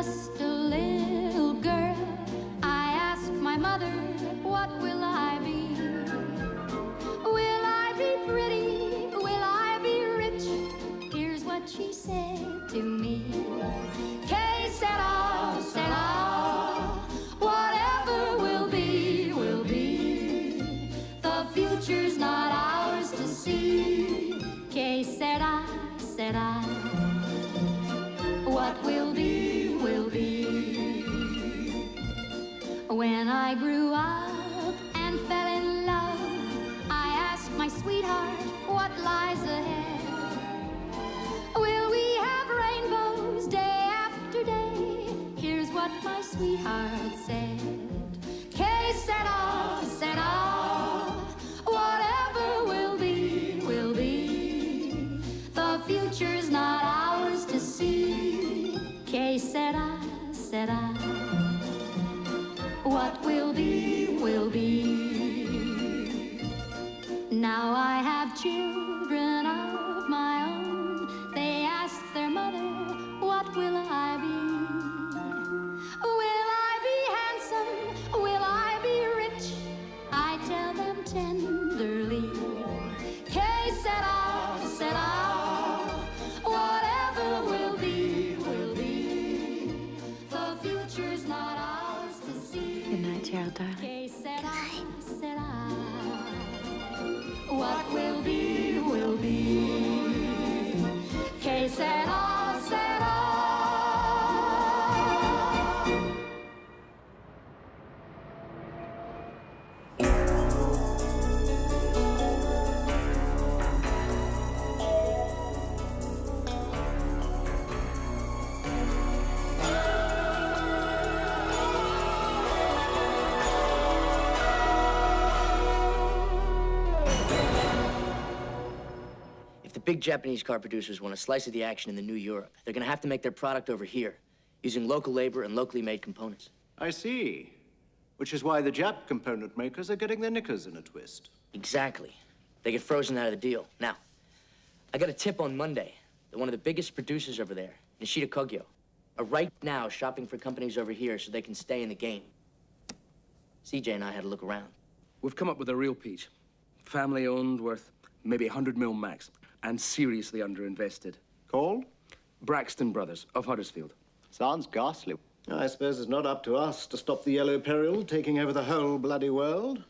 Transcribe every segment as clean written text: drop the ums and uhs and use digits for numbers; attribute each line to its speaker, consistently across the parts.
Speaker 1: just a little girl. I asked my mother, what will I be? Will I be pretty? Will I be rich? Here's what she said to me. Que sera, sera. Whatever will be, will be. The future's not ours to see. Que sera, sera. What will be, will be. When I grew up and fell in love, I asked my sweetheart what lies ahead. Will we have rainbows day after day? Here's what my sweetheart said. Que sera, sera. Whatever will be, will be. The future's not ours to see. Que sera, sera. What will be, will be. Now I have children of my own. They ask their mother, what will I be? Will I be handsome? Will I be rich? I tell them tenderly. Que sera, sera. Whatever will be, will be. The future's not ours to see.
Speaker 2: Good night, Gerald, darling.
Speaker 1: Que sera, sera. What will be, will be. Que sera, sera.
Speaker 3: If the big Japanese car producers want a slice of the action in the new Europe, they're gonna have to make their product over here, using local labor and locally made components.
Speaker 4: I see. Which is why the Jap component makers are getting their knickers in a twist.
Speaker 3: Exactly. They get frozen out of the deal. Now, I got a tip on Monday that one of the biggest producers over there, Nishida Kogyo, are right now shopping for companies over here so they can stay in the game. CJ and I had to look around.
Speaker 5: We've come up with a real peach. Family-owned, worth maybe 100 mil max, and seriously underinvested.
Speaker 4: Called?
Speaker 5: Braxton Brothers of Huddersfield.
Speaker 4: Sounds ghastly. I suppose it's not up to us to stop the yellow peril taking over the whole bloody world.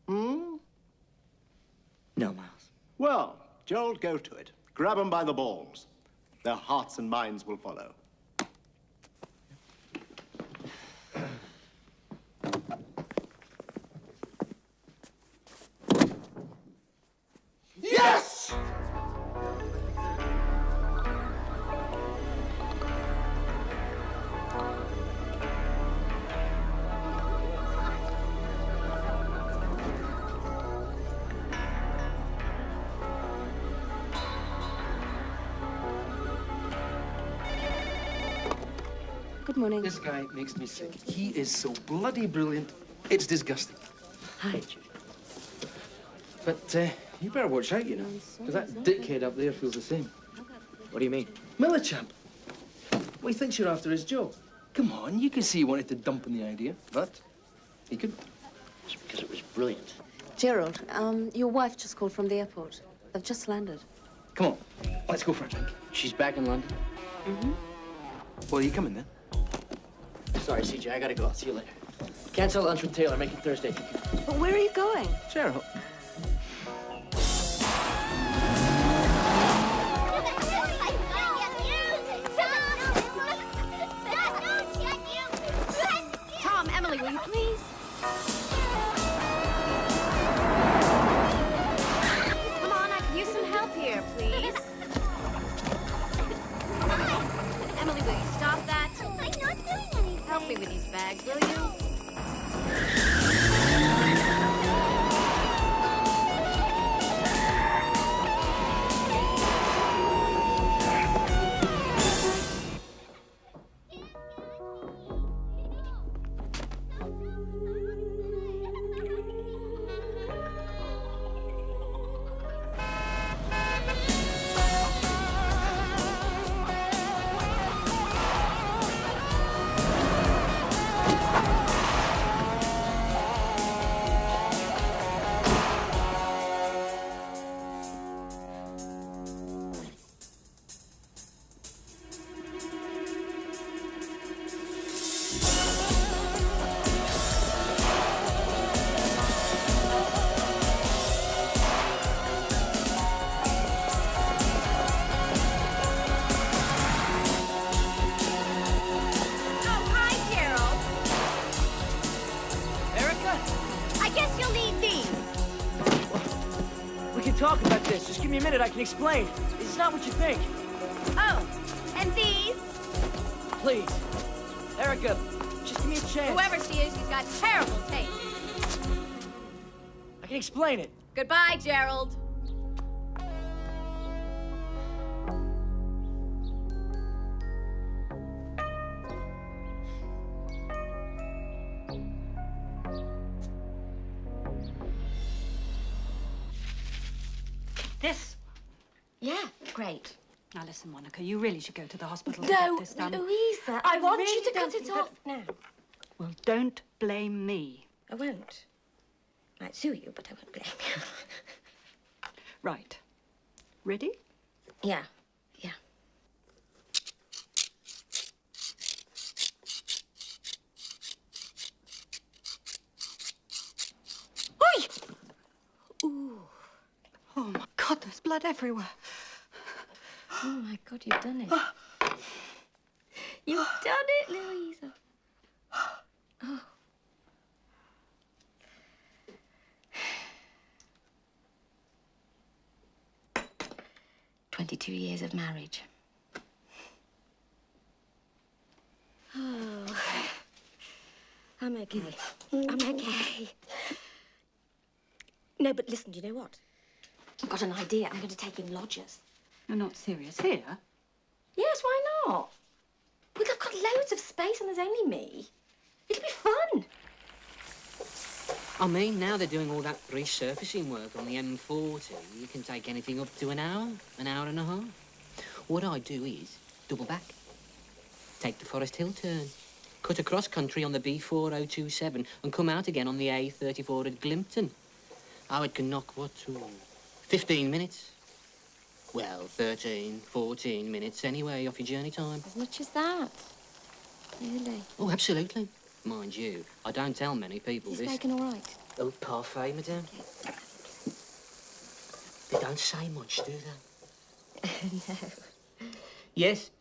Speaker 4: Hmm?
Speaker 3: No, Miles.
Speaker 4: Well, Gerald, go to it. Grab them by the balls. Their hearts and minds will follow.
Speaker 3: Yes!
Speaker 2: Good morning.
Speaker 5: This guy makes me sick. He is so bloody brilliant, it's disgusting.
Speaker 2: Hi.
Speaker 5: But you better watch out, you know, because that dickhead up there feels the same.
Speaker 3: What do you mean?
Speaker 5: Millichamp. Well, he thinks you're after his job. Come on, you can see he wanted to dump on the idea, but he couldn't.
Speaker 3: It's because it was brilliant.
Speaker 2: Gerald, your wife just called from the airport. They've just landed.
Speaker 5: Come on, let's go for a drink.
Speaker 3: She's back in London?
Speaker 2: Mm-hmm.
Speaker 5: Well, are you coming then?
Speaker 3: Sorry, CJ, I gotta go. I'll see you later. Cancel lunch with Taylor. Make it Thursday.
Speaker 2: But where are you going?
Speaker 5: Gerald.
Speaker 6: Tom, Emily, will you please? Come on, I could use some help here, please. Emily, will you stop that?
Speaker 7: I'm not doing anything.
Speaker 6: Help me with these bags, will you?
Speaker 3: talk about this. Just give me a minute, I can explain. It's not what you think.
Speaker 6: Oh, and these?
Speaker 3: Please. Erica, just give me a chance.
Speaker 6: Whoever she is, she's got terrible taste.
Speaker 3: I can explain it.
Speaker 6: Goodbye, Gerald.
Speaker 7: This?
Speaker 6: Yeah, great.
Speaker 7: Now listen, Monica, you really should go to the hospital to
Speaker 6: No,
Speaker 7: get this done.
Speaker 6: Louisa, I want
Speaker 7: really
Speaker 6: you to cut
Speaker 7: don't
Speaker 6: it
Speaker 7: think
Speaker 6: off now.
Speaker 7: Well, don't blame me.
Speaker 6: I won't. I might sue you, but I won't blame you.
Speaker 7: Right. Ready?
Speaker 6: Yeah, yeah. Oi! Ooh.
Speaker 7: Oh, my God, there's blood everywhere.
Speaker 6: Oh, my God, you've done it. You've done it, Louisa. Oh. 22 years of marriage. Oh. I'm okay. I'm okay. No, but listen, do you know what? I've got an idea. I'm going to take in lodgers.
Speaker 7: You're not serious. Here?
Speaker 6: Yes, why not? Well, I've got loads of space and there's only me. It'll be fun.
Speaker 8: I mean, now they're doing all that resurfacing work on the M40, you can take anything up to an hour and a half. What I do is double back, take the Forest Hill turn, cut across country on the B4027 and come out again on the A34 at Glimpton. Oh, it can knock, 15 minutes? Well, 13, 14 minutes anyway off your journey time.
Speaker 6: As much as that? Really?
Speaker 8: Oh, absolutely. Mind you, I don't tell many people
Speaker 6: Is
Speaker 8: this.
Speaker 6: this bacon all right?
Speaker 8: Oh, parfait, madame. They don't say much, do they?
Speaker 6: No.
Speaker 8: Yes.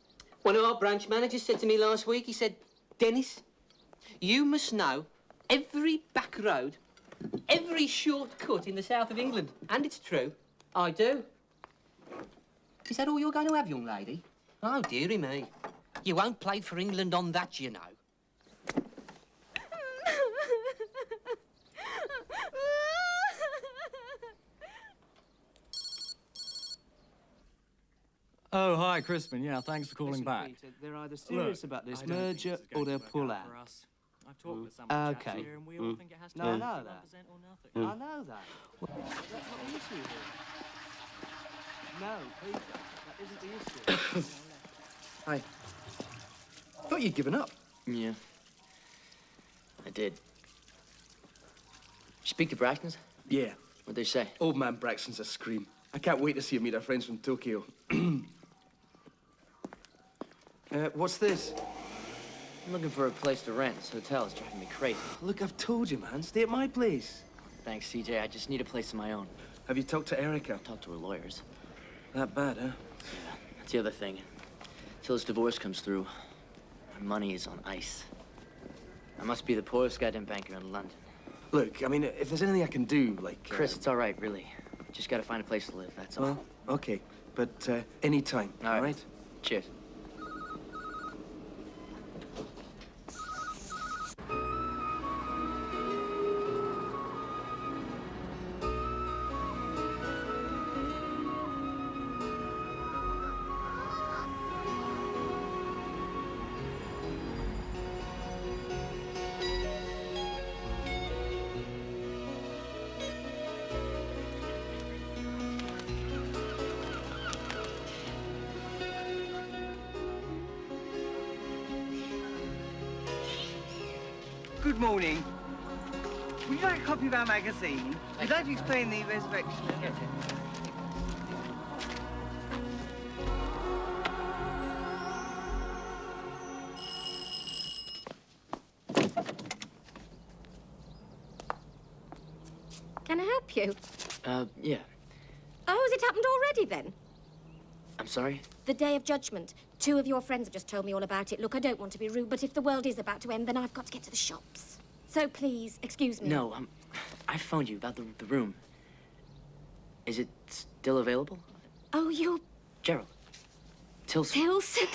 Speaker 8: One of our branch managers said to me last week, he said, Dennis, you must know every back road, every shortcut in the south of England. And it's true. I do. Is that all you're going to have, young lady? Oh, dearie me. You won't play for England on that, you know.
Speaker 9: Oh, hi, Crispin. Yeah, thanks for calling back.
Speaker 5: Peter, they're either serious about this
Speaker 9: I don't think
Speaker 5: merger
Speaker 9: this is going
Speaker 5: or they'll
Speaker 9: to work
Speaker 5: pull
Speaker 9: out
Speaker 5: out.
Speaker 9: for us. I've talked with some of the chaps
Speaker 5: Okay.
Speaker 9: here, and we all think it has to
Speaker 5: No,
Speaker 9: be
Speaker 5: I know
Speaker 9: 1%
Speaker 5: that.
Speaker 9: or nothing.
Speaker 5: I know that. Well, that's not the issue here. No, Peter, that isn't the issue. Hi. Thought you'd given up.
Speaker 3: Yeah. I did. Speak to Braxton's?
Speaker 5: Yeah.
Speaker 3: What'd they say?
Speaker 5: Old man Braxton's a scream. I can't wait to see him meet our friends from Tokyo. What's this?
Speaker 3: I'm looking for a place to rent. This hotel is driving me crazy.
Speaker 5: Look, I've told you, man. Stay at my place.
Speaker 3: Thanks, CJ. I just need a place of my own.
Speaker 5: Have you talked to Erica?
Speaker 3: Talk to her lawyers.
Speaker 5: That bad, huh?
Speaker 3: Yeah, that's the other thing. Till this divorce comes through, my money is on ice. I must be the poorest goddamn banker in London.
Speaker 5: Look, I mean, if there's anything I can do, like...
Speaker 3: Chris, it's all right, really. Just gotta find a place to live, that's all.
Speaker 5: Well, okay. But any time, all right?
Speaker 3: Cheers.
Speaker 10: Good morning. Would you like a copy of our magazine? Would you like to explain the resurrection?
Speaker 6: Can I help you?
Speaker 3: Yeah.
Speaker 6: Oh, has it happened already then?
Speaker 3: I'm sorry?
Speaker 6: The Day of Judgment. 2 of your friends have just told me all about it. Look, I don't want to be rude, but if the world is about to end, then I've got to get to the shops. So please, excuse me.
Speaker 3: No, I phoned you about the room. Is it still available?
Speaker 6: Oh, you're
Speaker 3: Gerald Tilson.
Speaker 6: Tilson.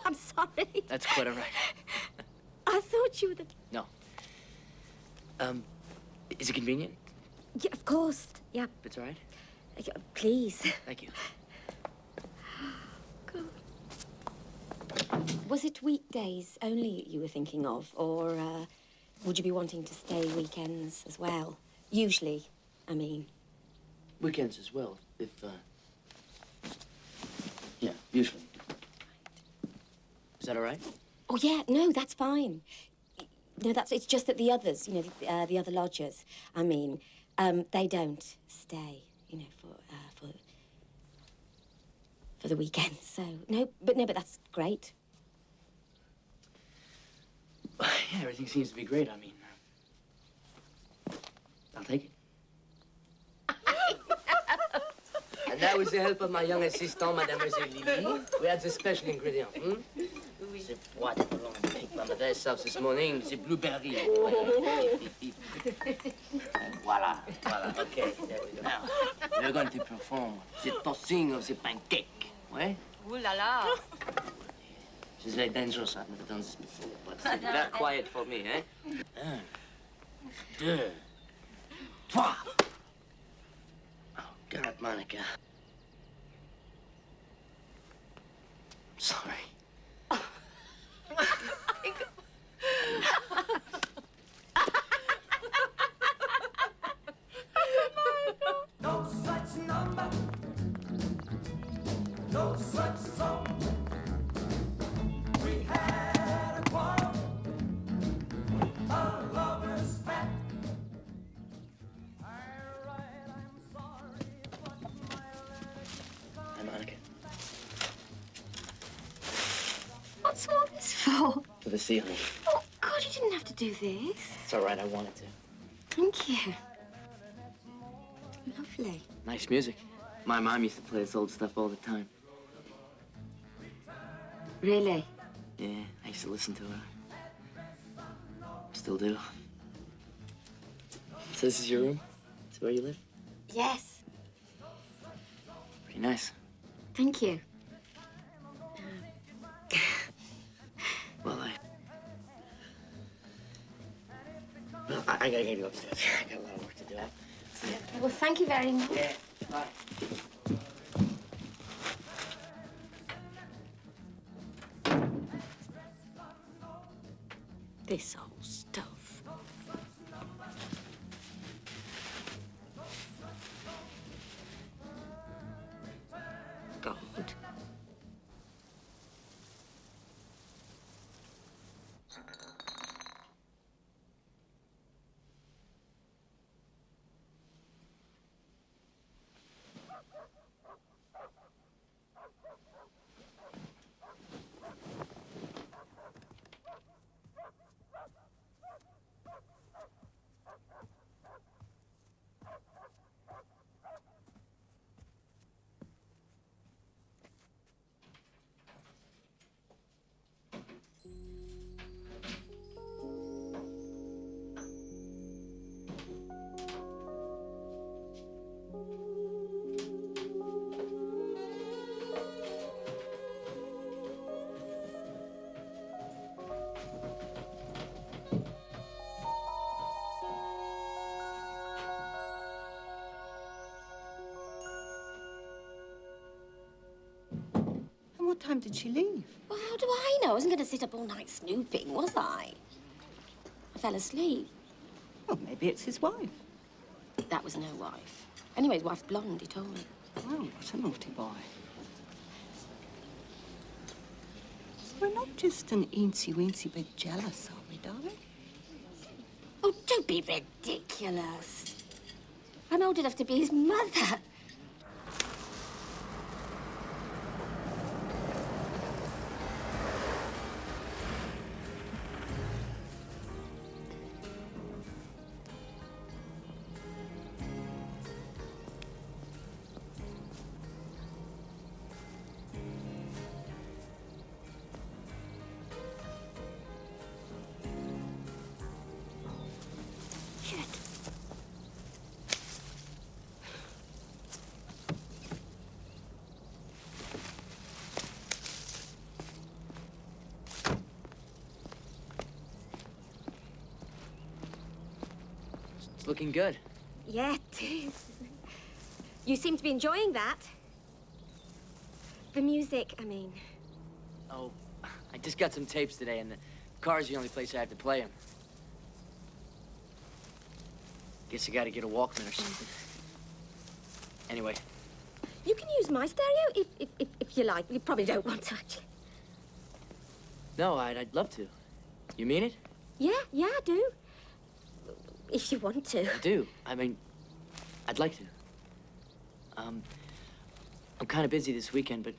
Speaker 6: I'm sorry.
Speaker 3: That's quite all right.
Speaker 6: I thought you were the...
Speaker 3: No. Is it convenient?
Speaker 6: Yeah, of course. Yeah,
Speaker 3: It's all right?
Speaker 6: please.
Speaker 3: Thank you.
Speaker 6: God. Was it weekdays only you were thinking of, or would you be wanting to stay weekends as well? Usually, I mean.
Speaker 3: Weekends as well, if, yeah, usually. Is that all right?
Speaker 6: Oh, yeah, no, that's fine. No, it's just that the others, you know, the other lodgers, I mean, they don't stay, you know, for the weekend. So, but that's great.
Speaker 3: Yeah, everything seems to be great. I mean, I'll take it. And that with the help of my young assistant, Mademoiselle Lily, we had the special ingredient. The thwart picked by Mother's house this morning, the blueberry. Voila. Okay, there we go. Now, we're going to perform the tossing of the pancake. Ouais?
Speaker 11: Ooh la la.
Speaker 3: She's very dangerous. I've never done this before, but it's very quiet for me, eh? 1, 2, 3. Oh, God, Monica. Sorry.
Speaker 12: No such number, no such song. We had a quarrel, a lover's spat. I'm sorry, but my
Speaker 3: Hi, Monica.
Speaker 6: What's all this for?
Speaker 3: For the ceiling.
Speaker 6: Oh, God, you didn't have to do this.
Speaker 3: It's all right, I wanted to.
Speaker 6: Thank you. Lovely.
Speaker 3: Nice music. My mom used to play this old stuff all the time.
Speaker 6: Really?
Speaker 3: Yeah, I used to listen to her. Still do. So this is your room? This is where you live?
Speaker 6: Yes.
Speaker 3: Pretty nice.
Speaker 6: Thank you.
Speaker 3: Well, I gotta go upstairs. I got a lot of work to do.
Speaker 6: Well, thank you very much.
Speaker 3: Yeah, bye.
Speaker 6: This old stuff. God.
Speaker 7: What time did she leave?
Speaker 6: Well, how do I know? I wasn't going to sit up all night snooping, was I? I fell asleep.
Speaker 7: Well, maybe it's his wife.
Speaker 6: That was no wife. Anyway, his wife's blonde, he told me.
Speaker 7: Oh, what a naughty boy. We're not just an eensy-weensy bit jealous, are we, darling?
Speaker 6: Oh, don't be ridiculous. I'm old enough to be his mother.
Speaker 3: It's looking good.
Speaker 6: Yeah, it is. You seem to be enjoying that. The music, I mean.
Speaker 3: Oh, I just got some tapes today, and the car's the only place I have to play them. Guess I gotta get a Walkman or something. Anyway.
Speaker 6: You can use my stereo if you like. You probably don't want to, actually.
Speaker 3: No, I'd love to. You mean it?
Speaker 6: Yeah, I do. If you want to.
Speaker 3: I do. I mean, I'd like to. I'm kind of busy this weekend, but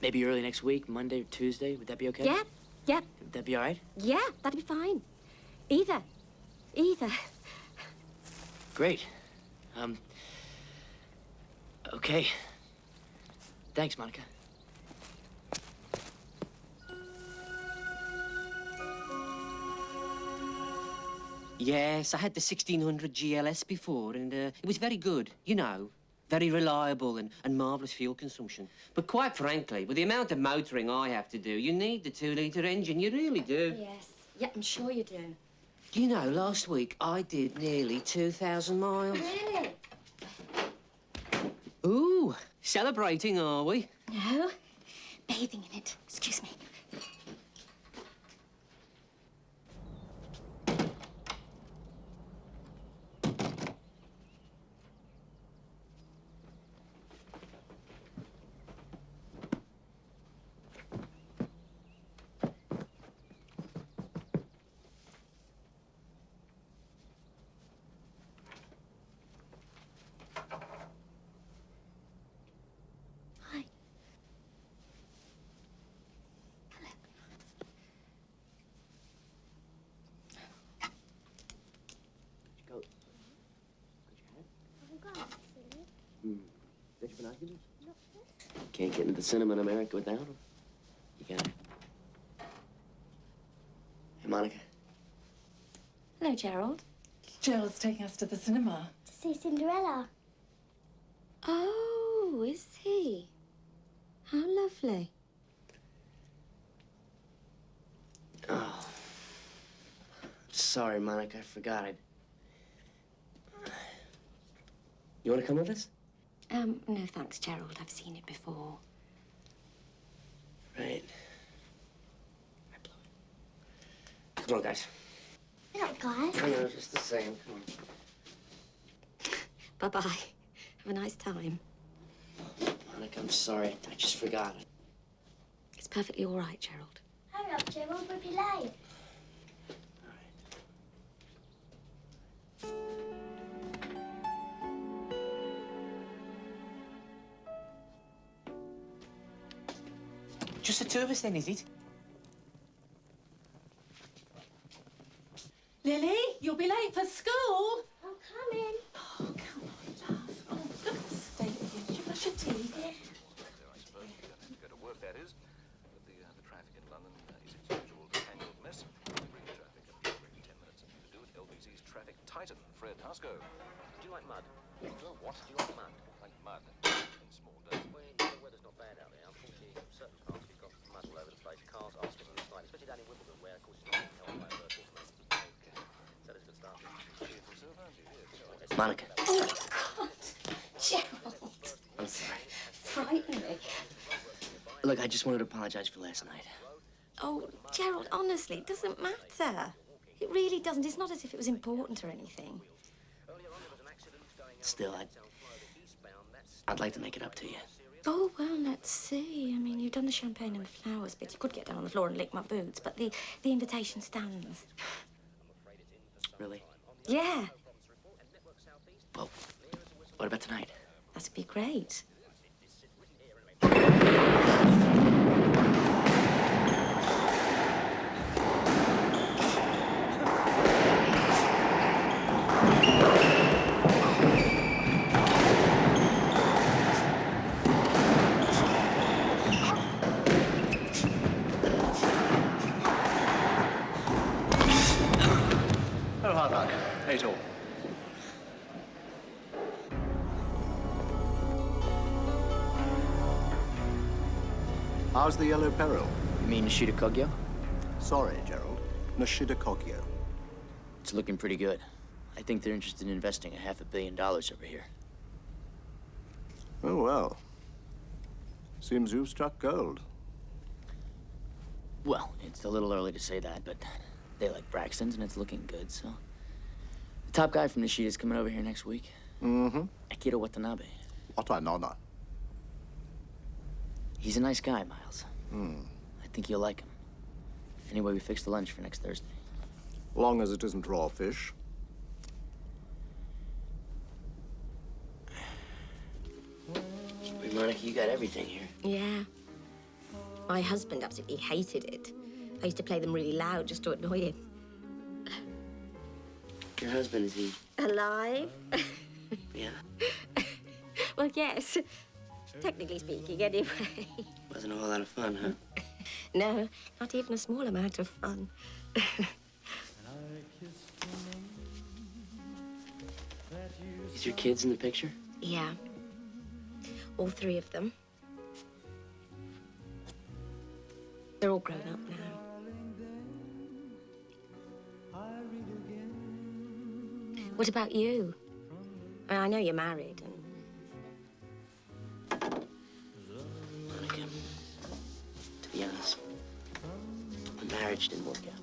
Speaker 3: maybe early next week, Monday or Tuesday. Would that be okay?
Speaker 6: Yeah.
Speaker 3: Would that be all right?
Speaker 6: Yeah, that'd be fine. Either.
Speaker 3: Great. Okay. Thanks, Monica.
Speaker 8: Yes, I had the 1600 GLS before, and it was very good, you know. Very reliable and marvellous fuel consumption. But quite frankly, with the amount of motoring I have to do, you need the 2-litre engine, you really do.
Speaker 6: Yes. Yeah, I'm sure you do.
Speaker 8: You know, last week I did nearly 2,000 miles.
Speaker 6: Really?
Speaker 8: Ooh, celebrating, are we?
Speaker 6: No. Bathing in it. Excuse me.
Speaker 3: Can't get into the cinema in America without them. You got it. Hey, Monica.
Speaker 6: Hello, Gerald.
Speaker 2: Gerald's taking us to the cinema.
Speaker 1: To see Cinderella.
Speaker 6: Oh, is he? How lovely.
Speaker 3: Oh. Sorry, Monica. I forgot it. You want to come with us?
Speaker 6: No thanks, Gerald. I've seen it before.
Speaker 3: Right. Come on, guys.
Speaker 1: Yeah, guys.
Speaker 3: I know, just the same. Come
Speaker 6: Bye-bye. Have a nice time.
Speaker 3: on. Monica, I'm sorry. I just forgot it.
Speaker 6: It's perfectly all right, Gerald.
Speaker 1: Hurry up, Gerald. We'll be late.
Speaker 8: Just the two of us then, is it?
Speaker 2: Lily, you'll be late for school.
Speaker 1: I'm coming.
Speaker 2: Oh, come on, love. Oh, look at the state of you. Did you brush your teeth?
Speaker 11: I suppose you don't have to go to work, that is. But the traffic in London is its usual tangled mess. Bring the traffic up every 10 minutes. To do it, LBC's traffic titan, Fred Husko.
Speaker 13: Do you like mud?
Speaker 11: What?
Speaker 13: Do you like mud?
Speaker 11: Like mud in small doses.
Speaker 13: Well, the weather's not bad out there. Unfortunately, in certain parts we've got mud all over the place. Cars are slipping and sliding, especially down in Wimbledon, where, of course, it's not held by a vertical cement. Okay. So there's a good start.
Speaker 11: Cheerful self, aren't you? Yes.
Speaker 3: Monica.
Speaker 6: Oh, God. Gerald.
Speaker 3: I'm sorry.
Speaker 6: Frightening me.
Speaker 3: Look, I just wanted to apologize for last night.
Speaker 6: Oh, Gerald, honestly, it doesn't matter. It really doesn't. It's not as if it was important or anything.
Speaker 3: Still, I'd like to make it up to you.
Speaker 6: Oh, well, let's see. I mean, you've done the champagne and the flowers bit. You could get down on the floor and lick my boots, but the invitation stands.
Speaker 3: Really?
Speaker 6: Yeah,
Speaker 3: Well, what about tonight?
Speaker 6: that'd be great.
Speaker 4: Oh, hard luck. 8 all. How's the Yellow Peril?
Speaker 3: You mean Nishida Kogyo?
Speaker 4: Sorry, Gerald. Nishida Kogyo.
Speaker 3: It's looking pretty good. I think they're interested in investing $500 million over here.
Speaker 4: Oh, well. Seems you've struck gold.
Speaker 3: Well, it's a little early to say that, but they like Braxton's and it's looking good, so. The top guy from Nishida's coming over here next week.
Speaker 4: Mm-hmm.
Speaker 3: Akira Watanabe.
Speaker 4: Watanabe.
Speaker 3: He's a nice guy, Miles.
Speaker 4: Hmm.
Speaker 3: I think you'll like him. Anyway, we fixed the lunch for next Thursday.
Speaker 4: Long as it isn't raw fish.
Speaker 3: Hey, Monica, you got everything here.
Speaker 6: Yeah. My husband absolutely hated it. I used to play them really loud just to annoy him.
Speaker 3: Your husband, is he?
Speaker 6: Alive?
Speaker 3: Yeah.
Speaker 6: Well, yes. Technically speaking, anyway.
Speaker 3: Wasn't a whole lot of fun, huh?
Speaker 6: No, not even a small amount of fun.
Speaker 3: Is your kids in the picture?
Speaker 6: Yeah. All three of them. They're all grown up now. What about you? I know you're married and...
Speaker 3: Monica, to be honest, the marriage didn't work out.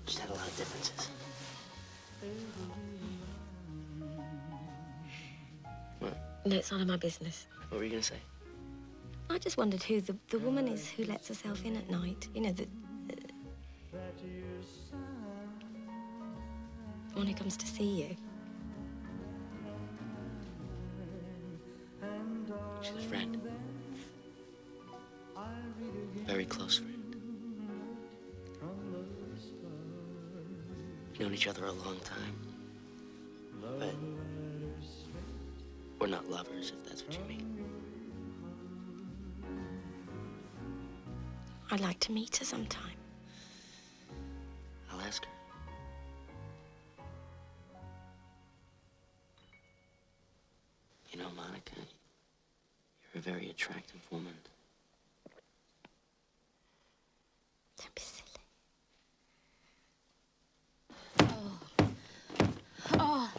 Speaker 3: Just had a lot of differences. What?
Speaker 6: No, it's none of my business.
Speaker 3: What were you gonna say?
Speaker 6: I just wondered who the woman is who lets herself in at night. You know, the one who comes to see you.
Speaker 3: She's a friend. Very close friend. We've known each other a long time. But we're not lovers, if that's what you mean.
Speaker 6: I'd like to meet her sometime.
Speaker 3: I'll ask her. You know, Monica, you're a very attractive woman.
Speaker 6: Don't be silly.
Speaker 2: Oh. Oh.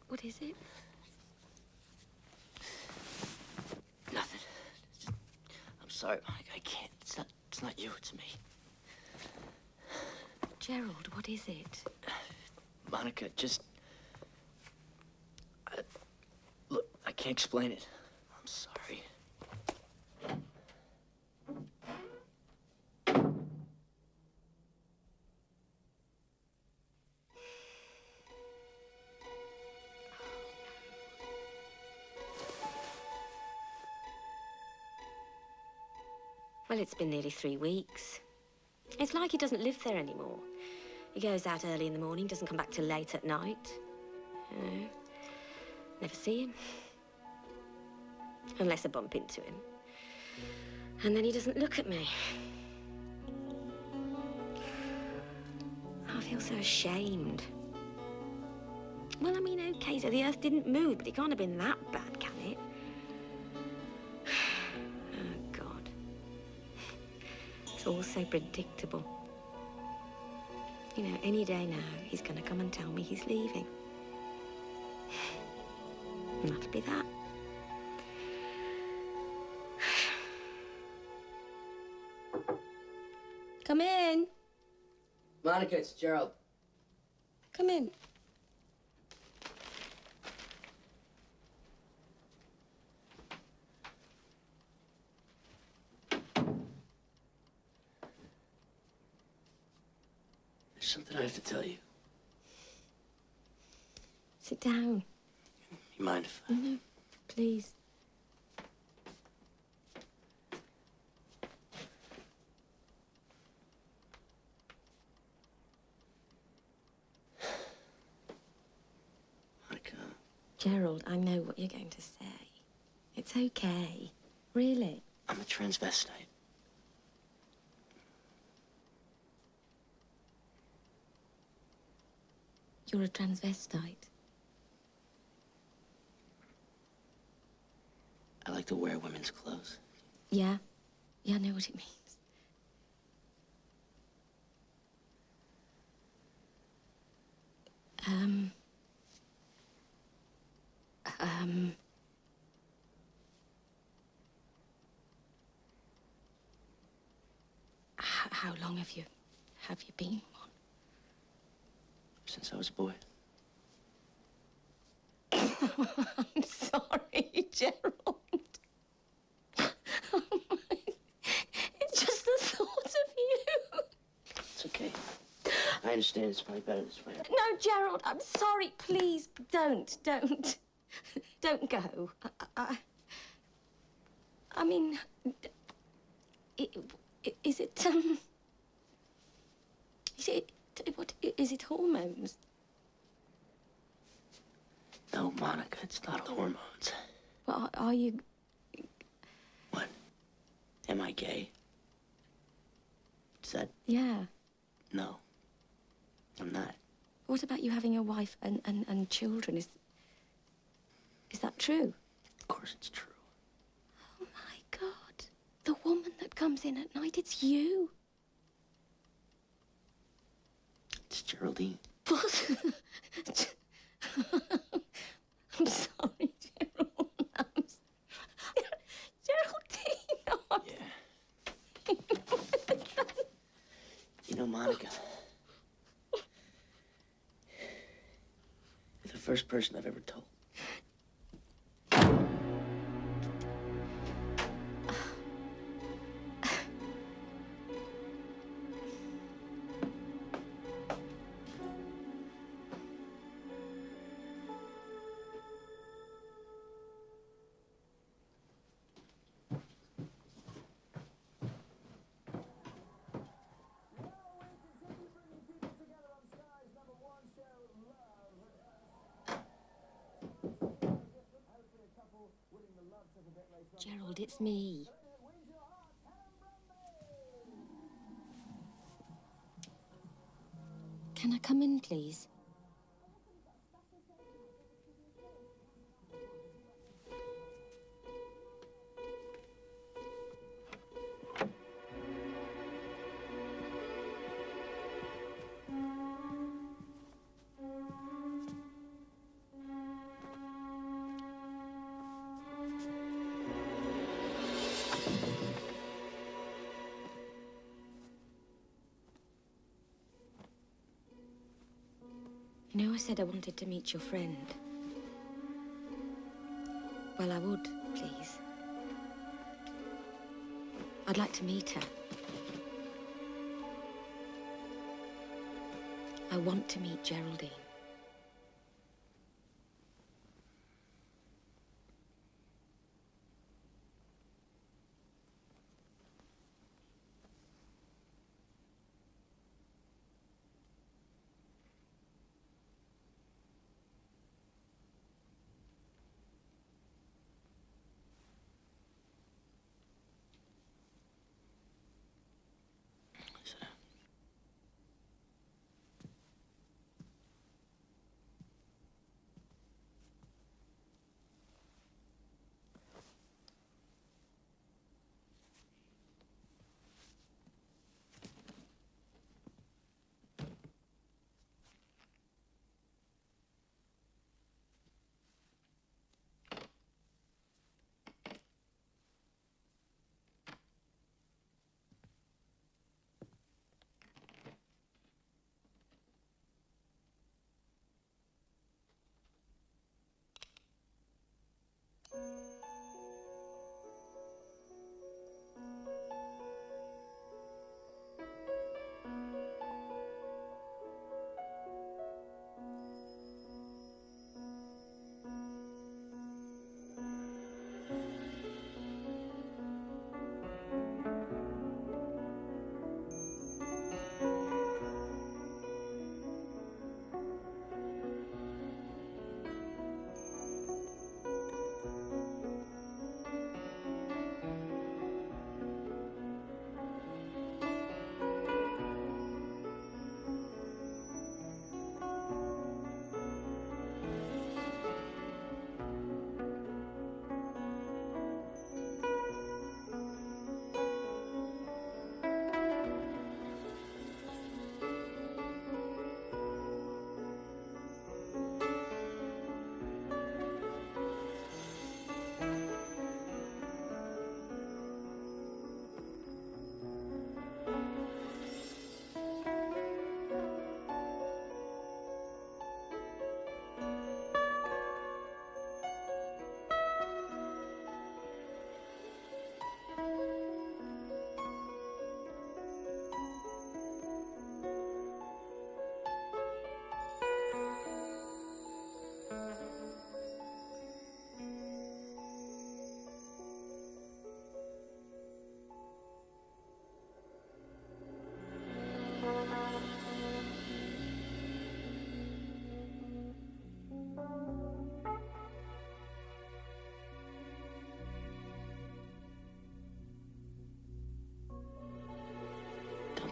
Speaker 6: What is it?
Speaker 3: Nothing. I'm sorry, Monica. I can't. It's not you. It's me.
Speaker 6: Gerald, what is it?
Speaker 3: Monica, just... look, I can't explain it. I'm sorry.
Speaker 6: Well, it's been nearly 3 weeks. It's like he doesn't live there anymore. He goes out early in the morning, doesn't come back till late at night. You know, never see him. Unless I bump into him. And then he doesn't look at me. I feel so ashamed. Well, I mean, okay, so the Earth didn't move, but it can't have been that bad, can it? It's all so predictable. You know, any day now, he's going to come and tell me he's leaving. And that'll be that. Come in.
Speaker 3: Monica, it's Gerald.
Speaker 6: Come in.
Speaker 3: something I have to tell you.
Speaker 6: Sit down.
Speaker 3: You mind if I...
Speaker 6: No, please.
Speaker 3: Monica.
Speaker 6: Gerald, I know what you're going to say. It's okay. Really.
Speaker 3: I'm a transvestite.
Speaker 6: You're a transvestite.
Speaker 3: I like to wear women's clothes.
Speaker 6: Yeah? Yeah, I know what it means. How long have you been one?
Speaker 3: Since I was a boy.
Speaker 6: I'm sorry, Gerald. It's just the thought of you.
Speaker 3: It's okay. I understand. It's probably better this way.
Speaker 6: No, Gerald, I'm sorry. Please, don't. Don't go. I mean, is it, what, is it hormones?
Speaker 3: No, Monica, it's not hormones.
Speaker 6: Well, are you...
Speaker 3: What? Am I gay? Is that...
Speaker 6: Yeah.
Speaker 3: No. I'm not.
Speaker 6: What about you having a wife and children? Is that true?
Speaker 3: Of course it's true.
Speaker 6: Oh, my God. The woman that comes in at night, it's you.
Speaker 3: It's Geraldine.
Speaker 6: What? I'm sorry, Gerald. Geraldine. No,
Speaker 3: Yeah. You know, Monica, you're the first person I've ever told.
Speaker 6: Gerald, it's me. Can I come in, please? You know, I said I wanted to meet your friend. Well, I would, please. I'd like to meet her. I want to meet Geraldine.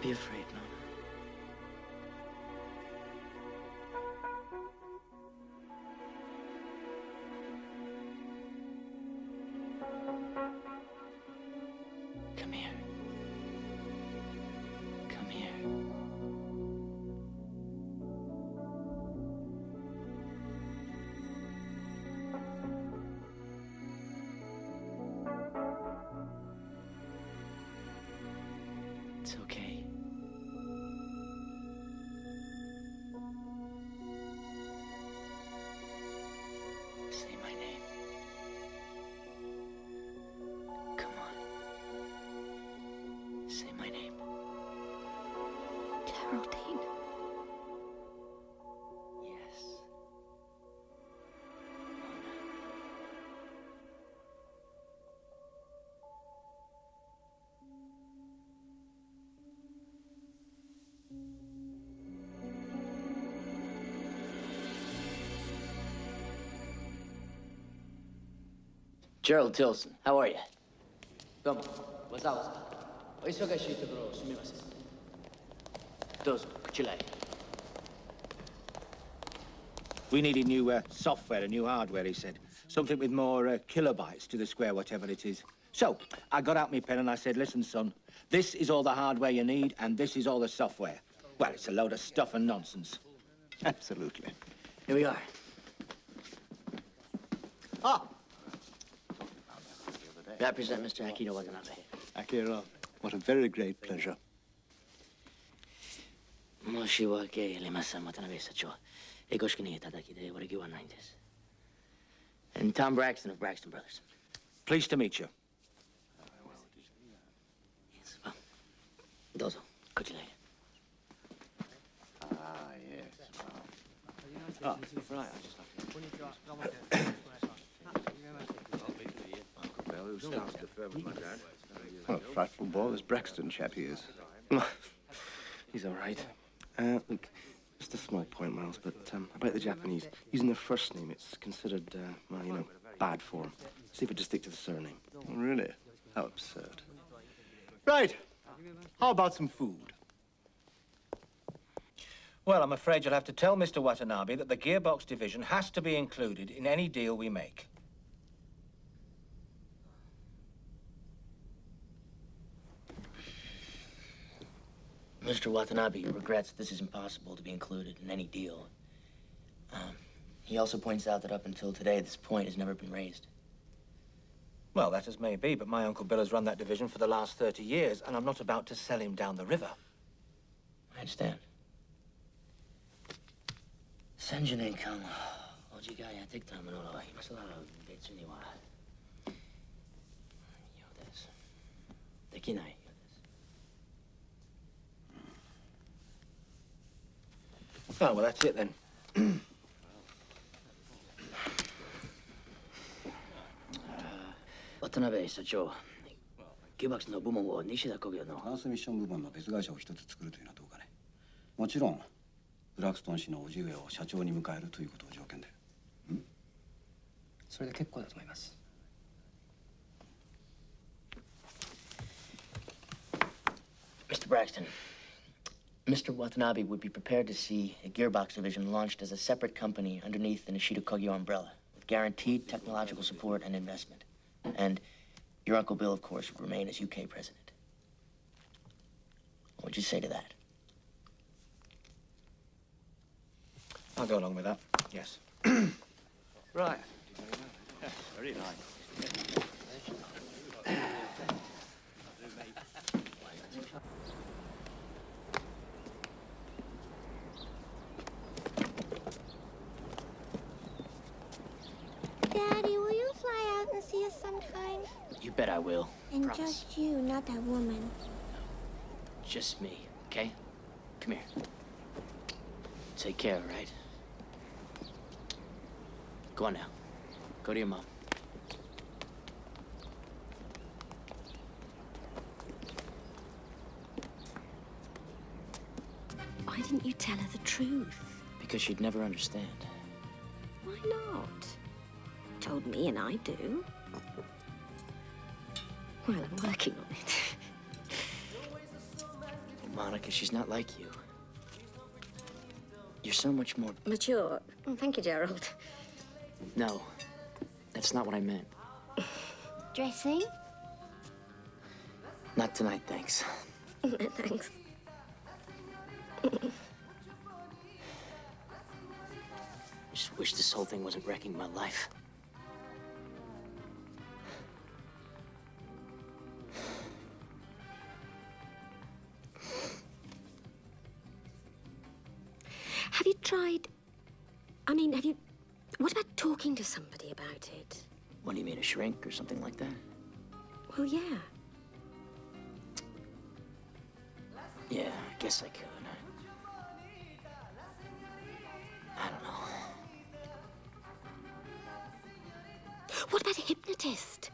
Speaker 3: be afraid, Mama. Come here. Come here. It's okay. Say my name. Come on. Say my name.
Speaker 6: Geraldine.
Speaker 3: Yes. Gerald Tilson, how are you? どうも、わざわざ。お忙しいところすみません。どうぞ、こちらへ。
Speaker 14: We needed new software, a new hardware, he said. Something with more kilobytes to the square, whatever it is. So, I got out my pen and I said, listen, son, this is all the hardware you need and this is all the software. Well, it's a load of stuff and nonsense. Absolutely.
Speaker 3: Here we are.
Speaker 14: Ah!
Speaker 3: May I present Mr. Akira Watanabe?
Speaker 4: Akira, what a very great pleasure.
Speaker 3: 申し訳ありません、渡辺社長。ご指揮にいただきで悪気はないんです。And Tom Braxton of Braxton Brothers.
Speaker 14: Pleased to meet you.
Speaker 3: Yes, well, どうぞ、こちらへ。
Speaker 4: Ah, yes.
Speaker 5: Ah, right, I just have to...
Speaker 4: What a frightful ball this Braxton chap he is.
Speaker 15: He's all right. Look, just a small point, Miles, but about the Japanese, using their first name, it's considered, well, you know, bad form. See if we just stick to the surname.
Speaker 4: Really? How absurd. Right. How about some food?
Speaker 14: Well, I'm afraid you'll have to tell Mr. Watanabe that the gearbox division has to be included in any deal we make.
Speaker 3: Mr. Watanabe regrets this is impossible to be included in any deal. He also points out that up until today, this point has never been raised.
Speaker 14: Well, that as may be, but my Uncle Bill has run that division for the last 30 years, and I'm not about to sell him down the river.
Speaker 3: I understand. 30年間おじがやってきたものは今更別にはようです。できないようです。
Speaker 14: Oh, well, that's it then.
Speaker 3: 渡辺社長、ギバックスの部門を西田工業の
Speaker 16: トランスミッション部門の別会社を一つ作るというのはどうかね。もちろんブラクストン氏の叔父上を社長に迎えるということを条件で。
Speaker 15: それで結構だと思います。
Speaker 3: Mr. Braxton, Mr. Watanabe would be prepared to see a gearbox division launched as a separate company underneath the Nishida Kogyo umbrella, with guaranteed technological support and investment. And your Uncle Bill, of course, would remain as UK president. What would you say to that?
Speaker 14: I'll go along with that, yes.
Speaker 5: Right. Yeah, very nice.
Speaker 17: Daddy, will you fly out and see us sometime?
Speaker 3: You bet I will.
Speaker 17: And
Speaker 3: Promise.
Speaker 17: just you, not that woman.
Speaker 3: Just me, okay? Come here. Take care, all right? Go on now. Go to your mom.
Speaker 6: Why didn't you tell her the truth?
Speaker 3: Because she'd never understand.
Speaker 6: Why not? Told me and I do. Well, I'm working on it.
Speaker 3: Monica, she's not like you. You're so much more...
Speaker 6: Mature. Oh, thank you, Gerald.
Speaker 3: No, that's not what I meant.
Speaker 17: Dressing?
Speaker 3: Not tonight, thanks.
Speaker 6: Thanks.
Speaker 3: I just wish this whole thing wasn't wrecking my life.
Speaker 6: Have you tried... I mean, have you... What about talking to somebody about it?
Speaker 3: What do you mean, a shrink or something like that?
Speaker 6: Well, yeah.
Speaker 3: Yeah, I guess I could. I don't know.
Speaker 6: What about a hypnotist?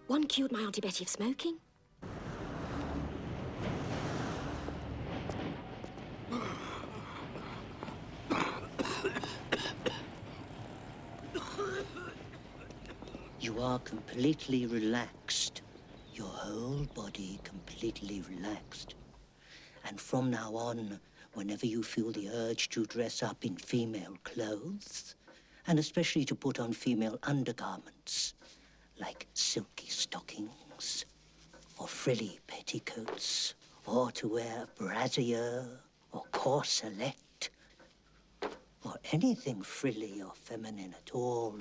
Speaker 6: One cured my Auntie Betty of smoking.
Speaker 18: You are completely relaxed. Your whole body completely relaxed. And from now on, whenever you feel the urge to dress up in female clothes, and especially to put on female undergarments, like silky stockings, or frilly petticoats, or to wear brassiere, or corselet, or anything frilly or feminine at all,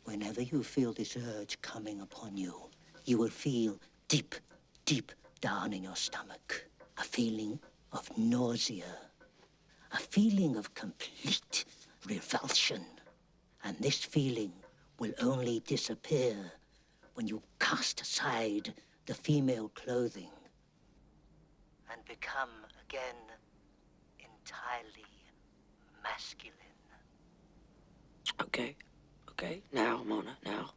Speaker 18: whenever you feel this urge coming upon you, you will feel deep, deep down in your stomach a feeling of nausea, a feeling of complete revulsion. And this feeling will only disappear when you cast aside the female clothing and become again entirely masculine.
Speaker 3: Okay. Okay, now, Mona, now.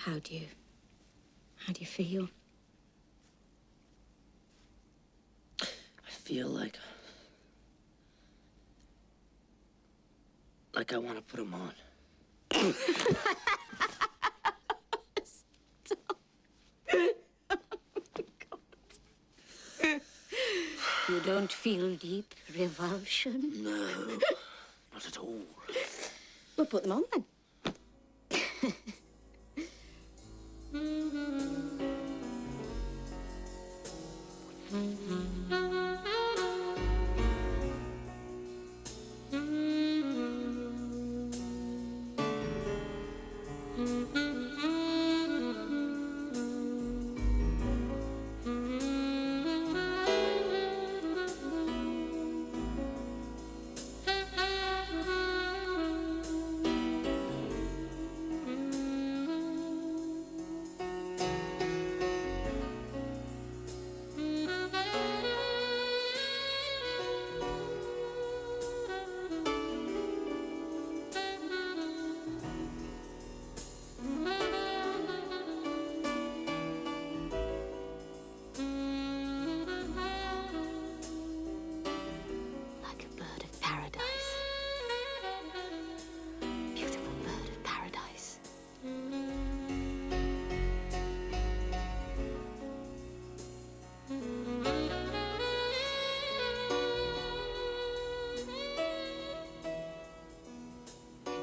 Speaker 6: How do you feel?
Speaker 3: I feel like I want to put them on.
Speaker 6: You don't feel deep revulsion?
Speaker 3: No, not at all.
Speaker 6: We'll put them on then.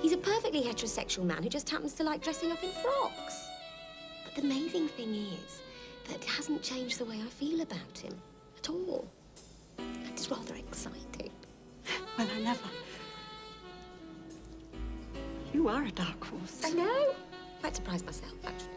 Speaker 6: He's a perfectly heterosexual man who just happens to like dressing up in frocks. But the amazing thing is that it hasn't changed the way I feel about him at all. It's rather exciting.
Speaker 7: Well, I never. You are a dark horse.
Speaker 6: I know. Quite surprised myself, actually.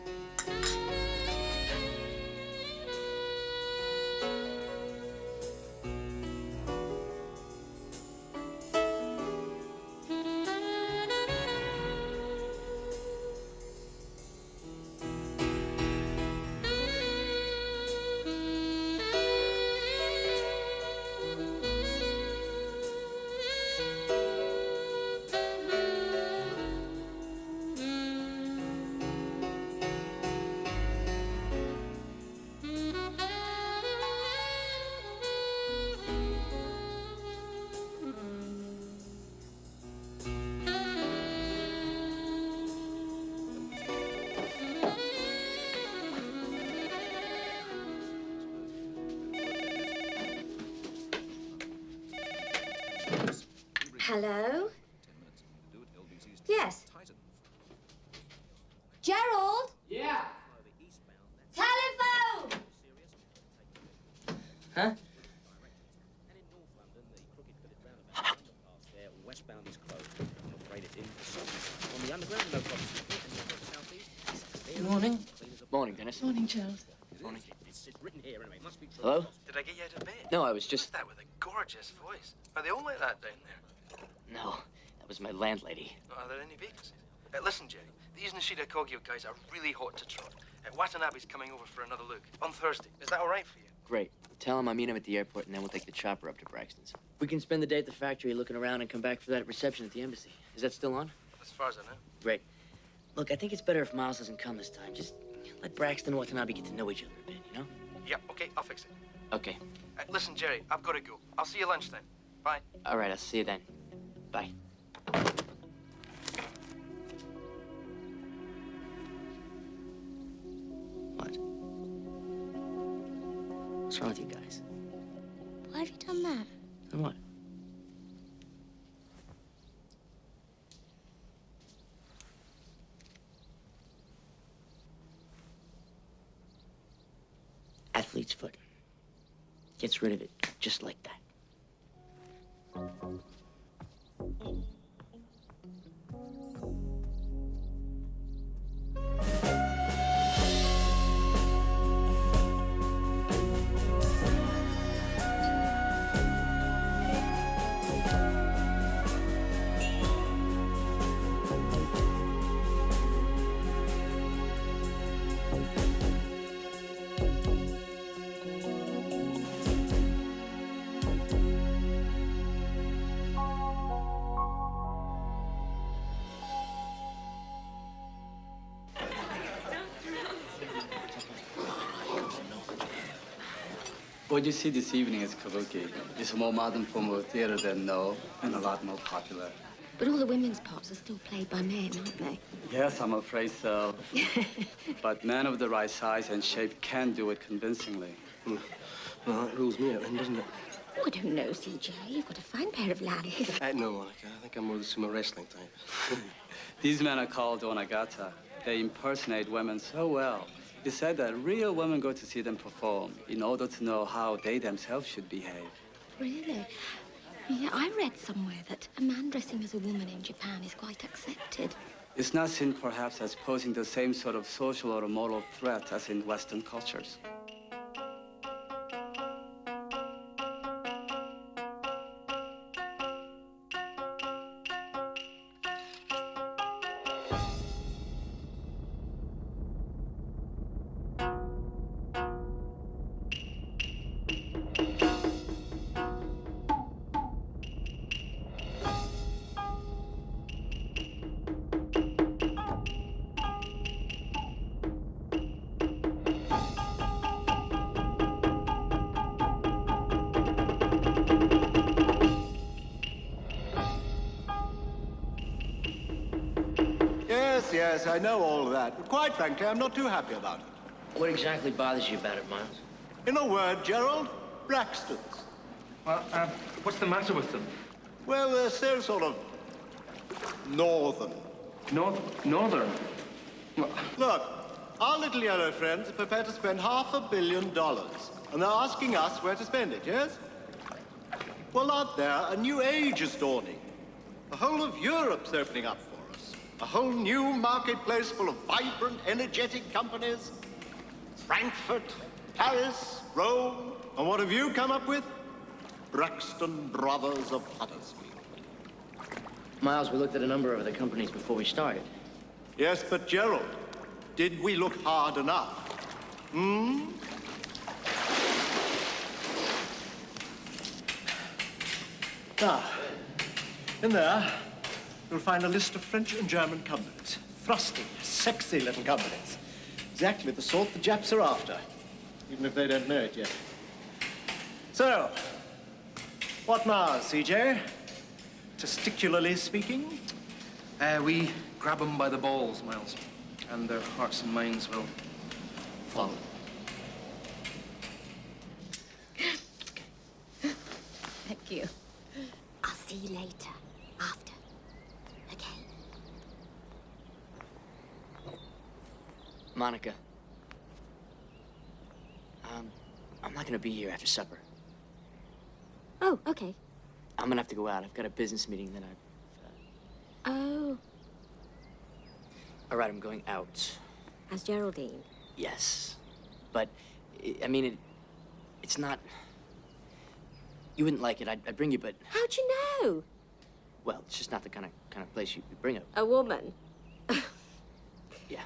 Speaker 6: Hello? Yes. Gerald?
Speaker 3: Yeah.
Speaker 6: Telephone!
Speaker 3: Huh?
Speaker 13: Westbound is closed. I'm afraid it's in for some. On the underground, no problem.
Speaker 3: Good morning. Morning, Dennis.
Speaker 2: Morning, Gerald.
Speaker 3: Morning.
Speaker 13: It's written here anyway. It must be true.
Speaker 3: Hello?
Speaker 15: Did I get you out of bed?
Speaker 3: No, I was just...
Speaker 15: That with a gorgeous voice. Are they all like that down there?
Speaker 3: No, that was my landlady.
Speaker 15: Are there any vacancies? Listen, Jerry, these Nishida Kogyo guys are really hot to trot. Watanabe's coming over for another look on Thursday. Is that all right for you?
Speaker 3: Great. Tell him I meet him at the airport, and then we'll take the chopper up to Braxton's. We can spend the day at the factory looking around and come back for that reception at the embassy. Is that still on?
Speaker 15: As far as I know.
Speaker 3: Great. Look, I think it's better if Miles doesn't come this time. Just let Braxton and Watanabe get to know each other a bit, you know?
Speaker 15: Yeah, okay, I'll fix it.
Speaker 3: Okay.
Speaker 15: Listen, Jerry, I've got to go. I'll see you lunchtime. Bye.
Speaker 3: All right, I'll see you then. Bye. What? What's wrong with you guys?
Speaker 17: Why have you done that?
Speaker 3: And what? Athlete's foot. Gets rid of it just like that.
Speaker 19: What you see this evening is kabuki. It's a more modern form of theater than No, and a lot more popular.
Speaker 6: But all the women's parts are still played by men, aren't they?
Speaker 19: Yes, I'm afraid so. But men of the right size and shape can do it convincingly.
Speaker 15: Well, that rules me out then, doesn't it?
Speaker 6: Oh, I don't know, CJ. You've got a fine pair of laddies.
Speaker 15: No, Monica. I think I'm more the sumo wrestling type.
Speaker 19: These men are called onagata. They impersonate women so well. It's said that real women go to see them perform in order to know how they themselves should behave.
Speaker 6: Really? Yeah, I read somewhere that a man dressing as a woman in Japan is quite accepted.
Speaker 19: It's not seen perhaps as posing the same sort of social or moral threat as in Western cultures.
Speaker 4: Yes, I know all of that. But quite frankly, I'm not too happy about it.
Speaker 3: What exactly bothers you about it, Miles?
Speaker 4: In a word, Gerald, Braxton's.
Speaker 15: What's the matter with them?
Speaker 4: Well, they're so sort of northern.
Speaker 15: Northern?
Speaker 4: Look, our little yellow friends are prepared to spend $500 million, and they're asking us where to spend it, yes? Well, out there, a new age is dawning. The whole of Europe's opening up for us. A whole new marketplace full of vibrant, energetic companies. Frankfurt, Paris, Rome. And what have you come up with? Braxton Brothers of Huddersfield.
Speaker 3: Miles, we looked at a number of other companies before we started.
Speaker 4: Yes, but Gerald, did we look hard enough? Hmm? Now, in there, you'll find a list of French and German companies. Thrusty, sexy little companies. Exactly the sort the Japs are after, even if they don't know it yet. So, what now, CJ? Testicularly speaking?
Speaker 15: We grab them by the balls, Miles, and their hearts and minds will follow.
Speaker 6: Thank you. I'll see you later.
Speaker 3: Monica. I'm not gonna be here after supper.
Speaker 6: Oh, okay.
Speaker 3: I'm gonna have to go out. I've got a business meeting that
Speaker 6: Oh,
Speaker 3: All right, I'm going out.
Speaker 6: as Geraldine.
Speaker 3: Yes. But, I mean, it's not... You wouldn't like it. I'd bring you, but...
Speaker 6: How'd you know?
Speaker 3: Well, it's just not the kind of place you bring a...
Speaker 6: A woman?
Speaker 3: Yeah.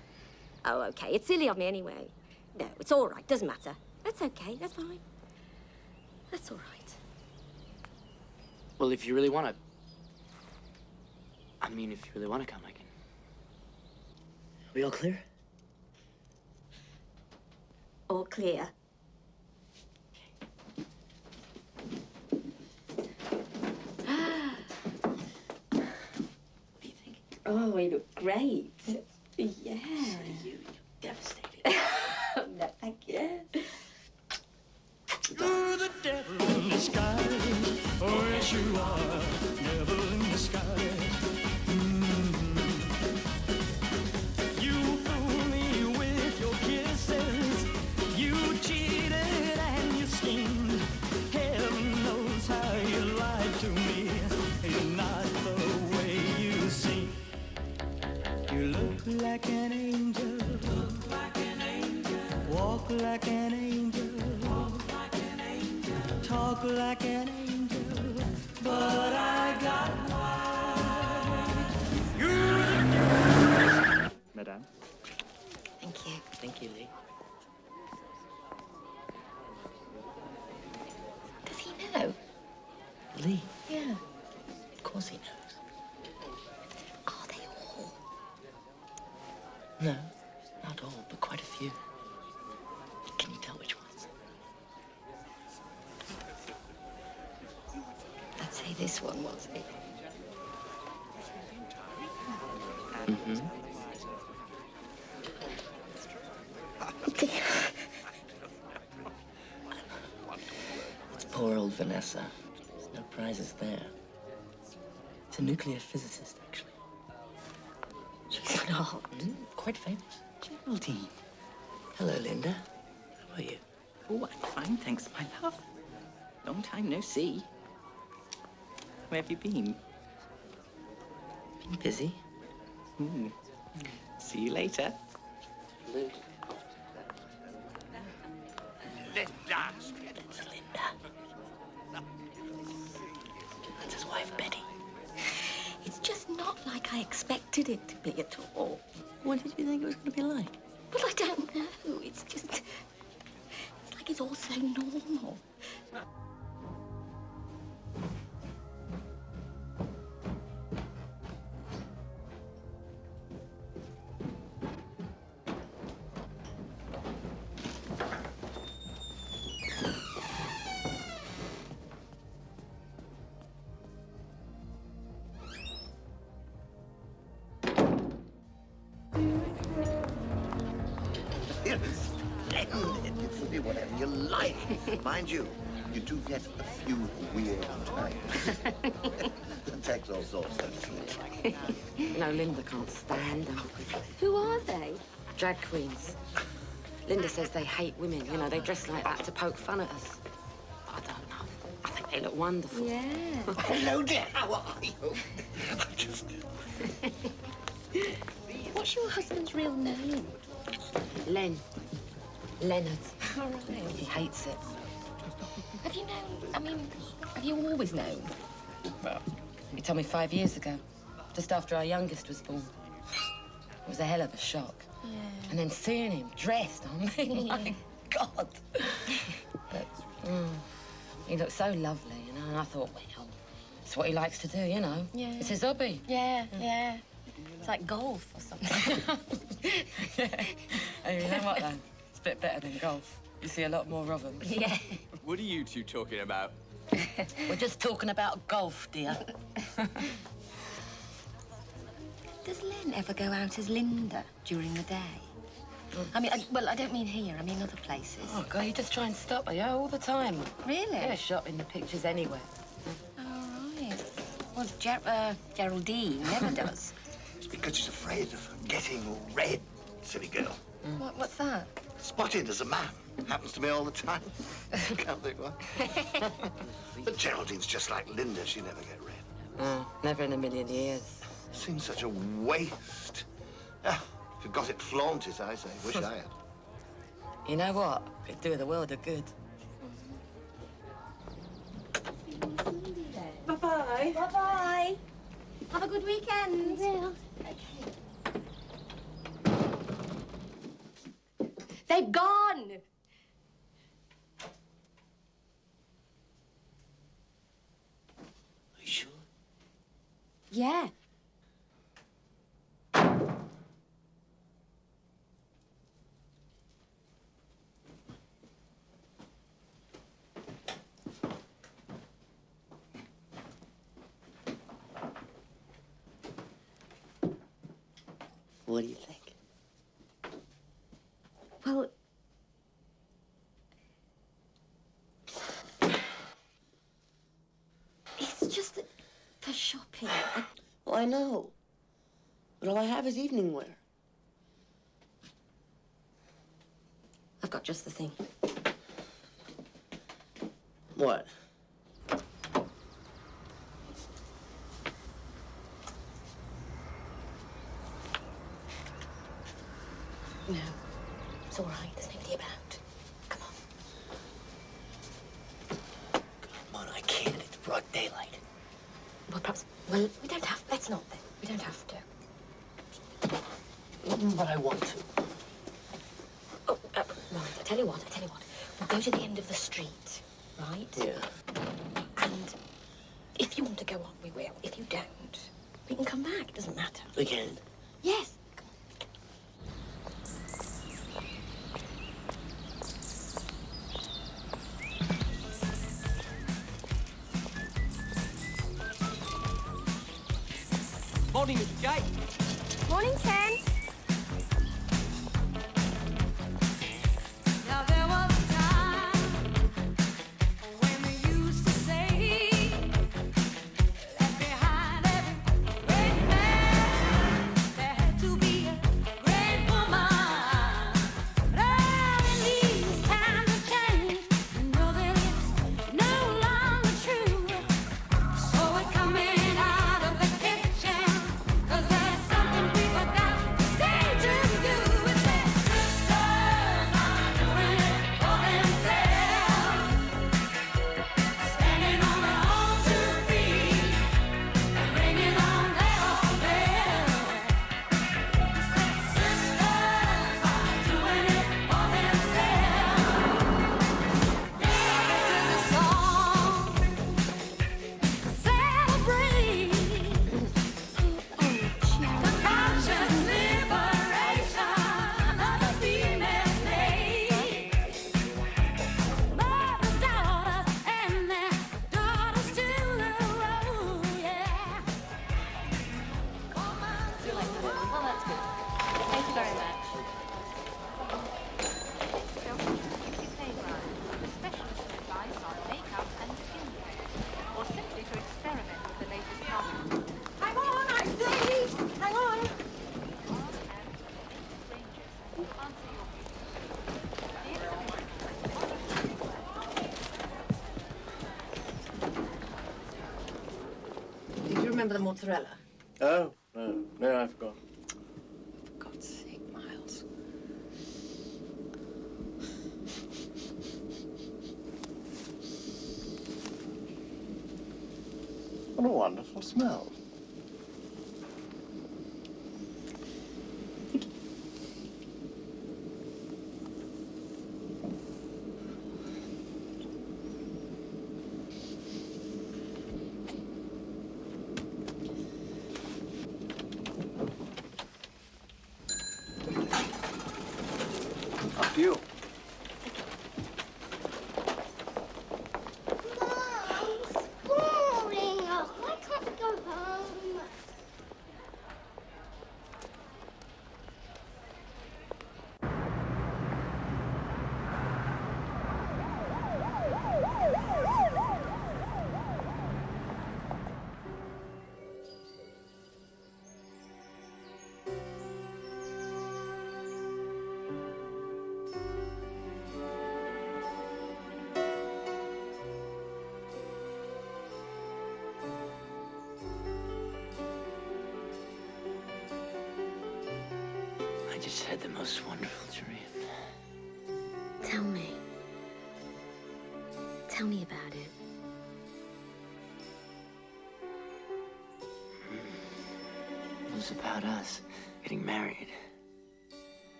Speaker 6: Oh, okay. It's silly of me anyway. No, it's all right. Doesn't matter. That's okay. That's fine. That's all right.
Speaker 3: Well, if you really want to... I mean, if you really want to come, I can... We all clear?
Speaker 6: All clear. Oh, we look great. Yeah.
Speaker 3: You devastated.
Speaker 6: No, thank you.
Speaker 12: You're the devil in disguise. Oh, yes, you are. Devil in disguise. You fool me with your kisses. You cheated and you schemed. Heaven knows how you lied to me. You're not the way you seem. You look like an angel. Look like an angel. Walk like an angel. Talk like an angel, but I got why. You're
Speaker 3: Madame?
Speaker 6: Thank you.
Speaker 3: Thank you, Lee.
Speaker 6: Does he know?
Speaker 3: Lee?
Speaker 6: Yeah.
Speaker 3: Of course he knows.
Speaker 6: Are they all?
Speaker 3: No, not all, but quite a few. Can you tell which ones?
Speaker 6: I'd say this one was it.
Speaker 3: Mm-hmm. It's poor old Vanessa. There's no prizes there. It's a nuclear physicist, actually.
Speaker 6: She's not.
Speaker 3: Quite famous.
Speaker 2: Geraldine.
Speaker 3: Hello, Linda. How are you?
Speaker 2: Oh, I'm fine, thanks, my love. Long time no see. Where have you been?
Speaker 3: Been busy.
Speaker 2: See you later.
Speaker 3: Luke.
Speaker 14: Linda!
Speaker 3: That's Linda. That's his wife, Betty.
Speaker 6: It's just not like I expected it to be at all.
Speaker 3: What did you think it was going to be like?
Speaker 6: Well, I don't know. It's just... It's like it's all so normal.
Speaker 20: Splendid. It's to be whatever you like. Mind you, you do get a few weird times. It takes all sorts, don't it?
Speaker 6: No, Linda can't stand them. Who are they? Drag queens. Linda says they hate women. You know, they dress like that to poke fun at us. I don't know. I think they look wonderful. Yeah.
Speaker 20: Hello, dear. How are you? I'm just...
Speaker 6: What's your husband's real name? Len. Leonard. All right. He hates it. Have you known, I mean, have you always known? Well, he told me 5 years ago, just after our youngest was born. It was a hell of a shock. Yeah. And then seeing him dressed, I mean, my God. But he looked so lovely, you know, and I thought, well, it's what he likes to do, you know. Yeah. It's his hobby.
Speaker 17: Yeah, yeah. It's like golf or something.
Speaker 6: Yeah. Hey, you know what, though? It's a bit better than golf. You see a lot more of them.
Speaker 17: Yeah.
Speaker 21: What are you two talking about?
Speaker 6: We're just talking about golf, dear.
Speaker 17: Does Len ever go out as Linda during the day? I mean, well, I don't mean here. I mean other places.
Speaker 6: Oh, God, you just try and stop her, yeah, all the time.
Speaker 17: Really?
Speaker 6: Yeah, shot in the pictures anywhere.
Speaker 17: All right. Well, Geraldine never does.
Speaker 20: It's because she's afraid of getting red. silly girl.
Speaker 17: What's that?
Speaker 20: Spotted as a man. Happens to me all the time. Can't think why. But Geraldine's just like Linda. She never get rid.
Speaker 17: Never in a million years.
Speaker 20: Seems such a waste. Ah, if you got it, flaunt it, I say. Wish I had.
Speaker 17: You know what? It'd do the world a good.
Speaker 9: Bye-bye. Bye-bye. Have a good weekend. They've gone.
Speaker 3: Are you sure?
Speaker 9: Yeah.
Speaker 3: What do you think?
Speaker 9: Well, it's just that for shopping.
Speaker 3: Well, I know. But all I have is evening wear.
Speaker 17: I've got just the thing.
Speaker 3: What?
Speaker 17: No, it's all right. There's nobody about. Come on.
Speaker 3: Come on, I can't. It's broad daylight.
Speaker 17: Well, perhaps. Well, we don't have. Let's not then. We don't have to.
Speaker 3: But I want to.
Speaker 17: Oh, right. I tell you what. We'll go to the end of the street, right?
Speaker 3: Yeah.
Speaker 17: And if you want to go on, we will. If you don't, we can come back. It doesn't matter.
Speaker 3: We can.
Speaker 17: Yes.
Speaker 5: Morning, Mr. Gate.
Speaker 9: Morning, Ken.
Speaker 12: Now there was a time when we used to say, left behind every great man, there had to be a great woman. But in these times of change, you know that it's no longer true. So we're coming out of the kitchen, 'cause there's something we forgot to say to you. It's that sisters are doing it for themselves, standing on their own 2 feet and ringing on their own bell. Sisters are doing it for themselves. This is a song to celebrate the conscious liberation of the female slave. Mothers, daughters, and their daughters to the road, yeah.
Speaker 9: Well, that's good. Thank you very much.
Speaker 22: Specialist advice on makeup and skincare, or simply to experiment with the latest products.
Speaker 9: Hang on, I say! Hang on!
Speaker 17: Do you remember the mozzarella?
Speaker 4: Oh, no, I forgot.
Speaker 17: For God's sake, Miles.
Speaker 4: What a wonderful smell. After you.
Speaker 1: Boring us. Why can't we go home?
Speaker 3: I just had the most wonderful dream.
Speaker 6: Tell me. Tell me about it.
Speaker 3: It was about us getting married.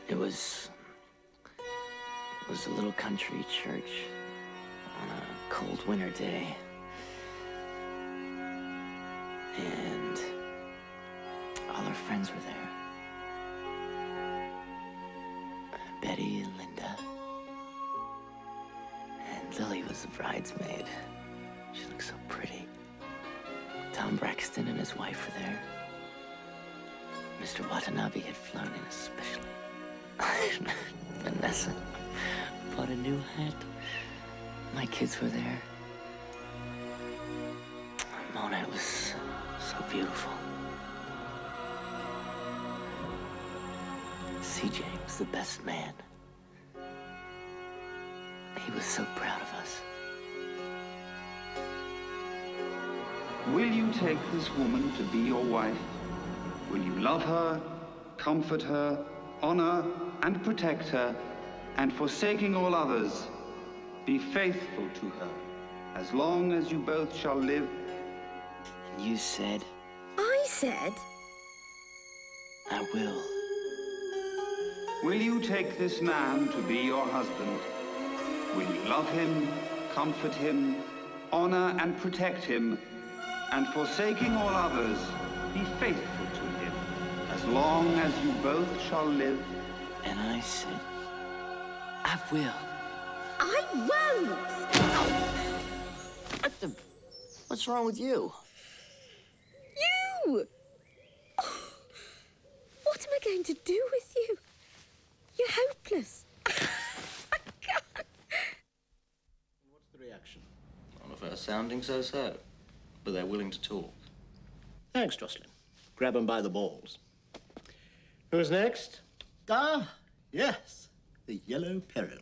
Speaker 3: It was a little country church on a cold winter day. And all our friends were there. Betty and Linda. And Lily was the bridesmaid. She looked so pretty. Tom Braxton and his wife were there. Mr. Watanabe had flown in especially. Vanessa bought a new hat. My kids were there. Mona, it was so beautiful. CJ was the best man. He was so proud of us.
Speaker 8: Will you take this woman to be your wife? Will you love her, comfort her, honor and protect her, and forsaking all others, be faithful to her, as long as you both shall live?
Speaker 3: And you said?
Speaker 6: I said?
Speaker 3: I will.
Speaker 8: Will you take this man to be your husband? Will you love him, comfort him, honor and protect him, and forsaking all others, be faithful to him, as long as you both shall live?
Speaker 3: And I said, I will.
Speaker 6: I won't!
Speaker 3: What's wrong with you?
Speaker 6: You! Oh, what am I going to do with you? You're hopeless.
Speaker 15: What's the reaction? On the first sounding, so-so. But they're willing to talk. Thanks, Jocelyn. Grab 'em by the balls. Who's next?
Speaker 4: Ah, yes, the Yellow Peril.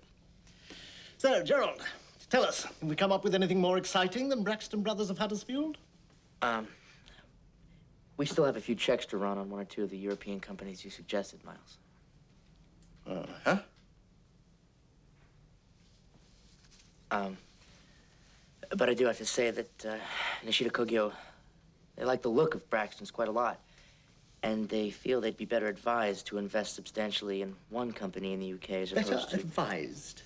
Speaker 4: So, Gerald, tell us, have we come up with anything more exciting than Braxton Brothers of Huddersfield?
Speaker 3: We still have a few checks to run on one or two of the European companies you suggested, Miles.
Speaker 15: Uh-huh.
Speaker 3: But I do have to say that Nishida Kogyo, they like the look of Braxton's quite a lot. And they feel they'd be better advised to invest substantially in one company in the UK as opposed
Speaker 4: Better
Speaker 3: to...
Speaker 4: advised?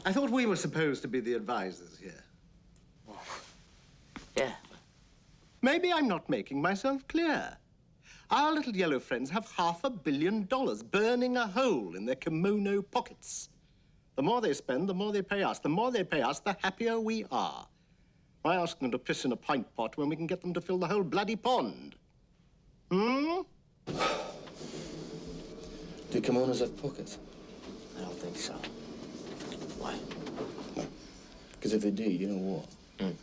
Speaker 4: I thought we were supposed to be the advisors here.
Speaker 3: Yeah.
Speaker 4: Maybe I'm not making myself clear. Our little yellow friends have $500 million burning a hole in their kimono pockets. The more they spend, the more they pay us. The more they pay us, the happier we are. Why ask them to piss in a pint pot when we can get them to fill the whole bloody pond? Hmm?
Speaker 15: Do kimonos have pockets?
Speaker 3: I don't think so. Why?
Speaker 15: Because if they do, you know what?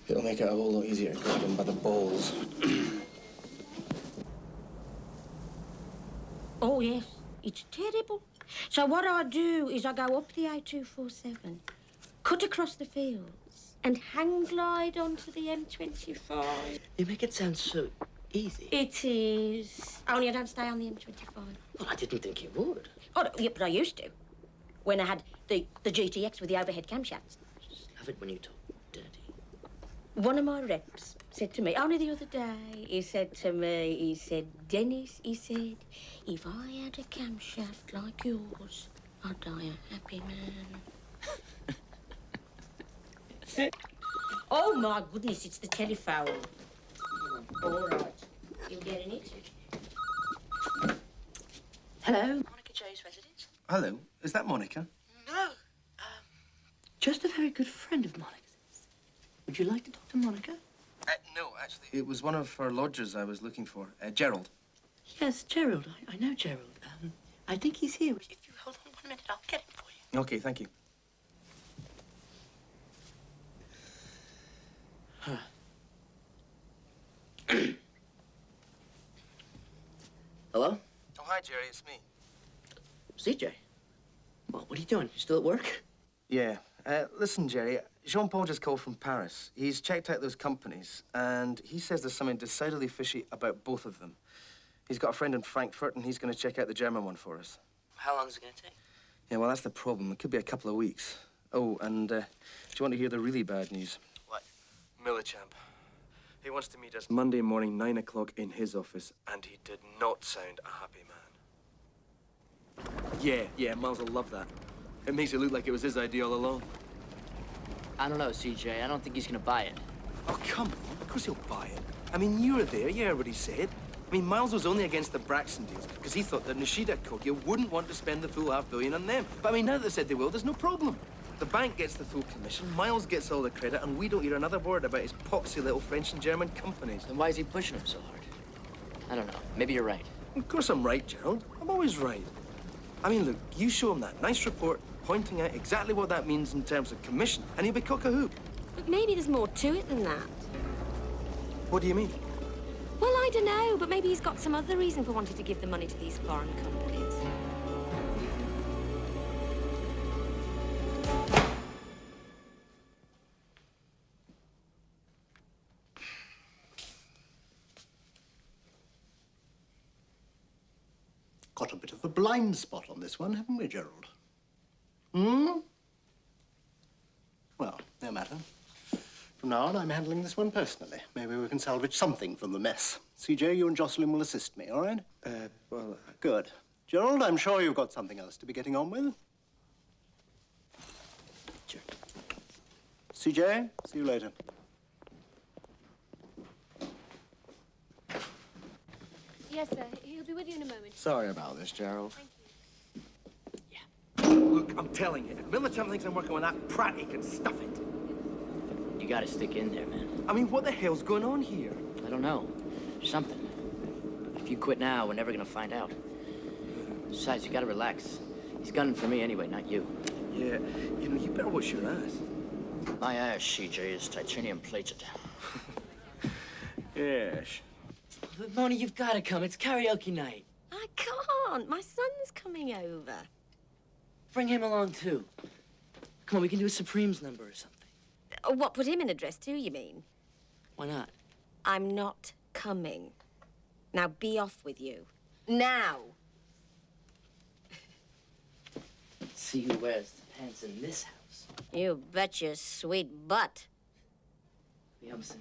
Speaker 15: It'll make it a whole lot easier to grab them by the balls.
Speaker 9: Oh, yes. It's terrible. So what I do is I go up the A247, cut across the fields, and hang glide onto the M25.
Speaker 3: You make it sound so easy.
Speaker 9: It is. Only I don't stay on the M25.
Speaker 3: Well, I didn't think you would.
Speaker 9: Oh, no, yeah, but I used to. When I had the GTX with the overhead camshafts.
Speaker 3: Love it when you talk dirty.
Speaker 9: One of my reps said to me, only the other day, he said to me, he said, Dennis, he said, if I had a camshaft like yours, I'd die a happy man. Oh, my goodness, it's the telephone. All right. You getting it?
Speaker 3: Hello?
Speaker 9: Monica Jo's residence?
Speaker 15: Hello, is that Monica?
Speaker 3: No. Just a very good friend of Monica's. Would you like to talk to Monica?
Speaker 15: No, actually, it was one of her lodgers I was looking for, Gerald.
Speaker 3: Yes, Gerald. I know Gerald. I think he's here. If you hold on 1 minute, I'll get him for you.
Speaker 15: Okay, thank you.
Speaker 3: Hello?
Speaker 15: Oh, hi, Jerry, it's me.
Speaker 3: CJ. Well, what are you doing? You still at work?
Speaker 15: Yeah. Listen, Jerry, Jean-Paul just called from Paris. He's checked out those companies, and he says there's something decidedly fishy about both of them. He's got a friend in Frankfurt, and he's going to check out the German one for us.
Speaker 3: How long is it going to take?
Speaker 15: Yeah, well, that's the problem. It could be a couple of weeks. Oh, and do you want to hear the really bad news?
Speaker 3: What?
Speaker 15: Millichamp. He wants to meet us Monday morning, 9 o'clock in his office, and he did not sound a happy man. Yeah, Miles will love that. It makes it look like it was his idea all along.
Speaker 3: I don't know, CJ. I don't think he's going to buy it.
Speaker 15: Oh, come on. Of course he'll buy it. I mean, you were there. You heard what he said. I mean, Miles was only against the Braxton deals because he thought that Nishida Kogyo wouldn't want to spend the full $500 million on them. But, I mean, now that they said they will, there's no problem. The bank gets the full commission, Miles gets all the credit, and we don't hear another word about his poxy little French and German companies.
Speaker 3: Then why is he pushing him so hard? I don't know. Maybe you're right.
Speaker 15: Of course I'm right, Gerald. I'm always right. I mean, look, you show him that nice report pointing out exactly what that means in terms of commission, and he'll be cock-a-hoop.
Speaker 6: But maybe there's more to it than that.
Speaker 15: What do you mean?
Speaker 6: Well, I don't know, but maybe he's got some other reason for wanting to give the money to these foreign companies.
Speaker 4: Got a bit of a blind spot on this one, haven't we, Gerald? Hmm? Well, no matter. From now on, I'm handling this one personally. Maybe we can salvage something from the mess. CJ, you and Jocelyn will assist me, all right?
Speaker 15: Well...
Speaker 4: Good. Gerald, I'm sure you've got something else to be getting on with.
Speaker 3: Sure.
Speaker 4: CJ, see you later.
Speaker 6: Yes, sir. He'll be with you in a moment.
Speaker 15: Sorry about this, Gerald.
Speaker 6: Thank you.
Speaker 15: Look, I'm telling you, if Millichamp thinks I'm working with that prat, he can stuff it.
Speaker 3: You gotta stick in there, man.
Speaker 15: I mean, what the hell's going on here?
Speaker 3: I don't know. Something. If you quit now, we're never gonna find out. Besides, you gotta relax. He's gunning for me anyway, not you.
Speaker 15: Yeah, you know, you better watch your ass.
Speaker 3: My ass, CJ, is titanium plated.
Speaker 15: Yes.
Speaker 3: But, Moni, you've gotta come. It's karaoke night.
Speaker 6: I can't. My son's coming over.
Speaker 3: Bring him along, too. Come on, we can do a Supremes number or something.
Speaker 6: Oh, what, put him in a dress too, you mean?
Speaker 3: Why not?
Speaker 6: I'm not coming. Now be off with you. Now!
Speaker 3: See who wears the pants in this house.
Speaker 6: You bet your sweet butt.
Speaker 3: Yumson.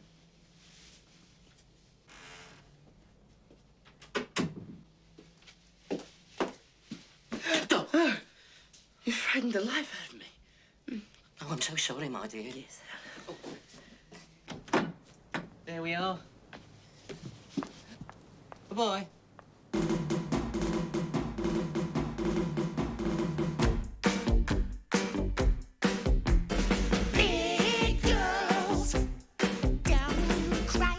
Speaker 3: You frightened the life out of me.
Speaker 18: Oh, I'm so sorry, my dear.
Speaker 3: Yes.
Speaker 18: There we are. Bye-bye.
Speaker 12: Big girls don't cry.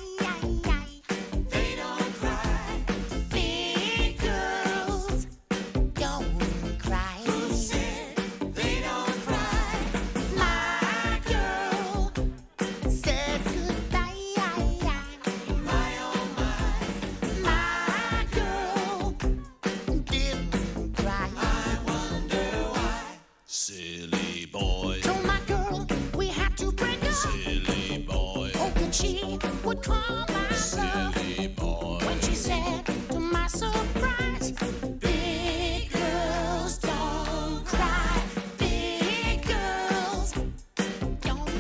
Speaker 12: They don't cry. Big girls don't cry. Who said they don't cry? My girl said goodbye. My oh my girl didn't cry. I wonder why.
Speaker 10: Silly boy,
Speaker 12: Told my girl we had to break up.
Speaker 10: silly boy,
Speaker 12: Hoping she would call my bluff.
Speaker 10: silly boy.
Speaker 12: When she said, to my surprise, big girls don't cry. Big girls don't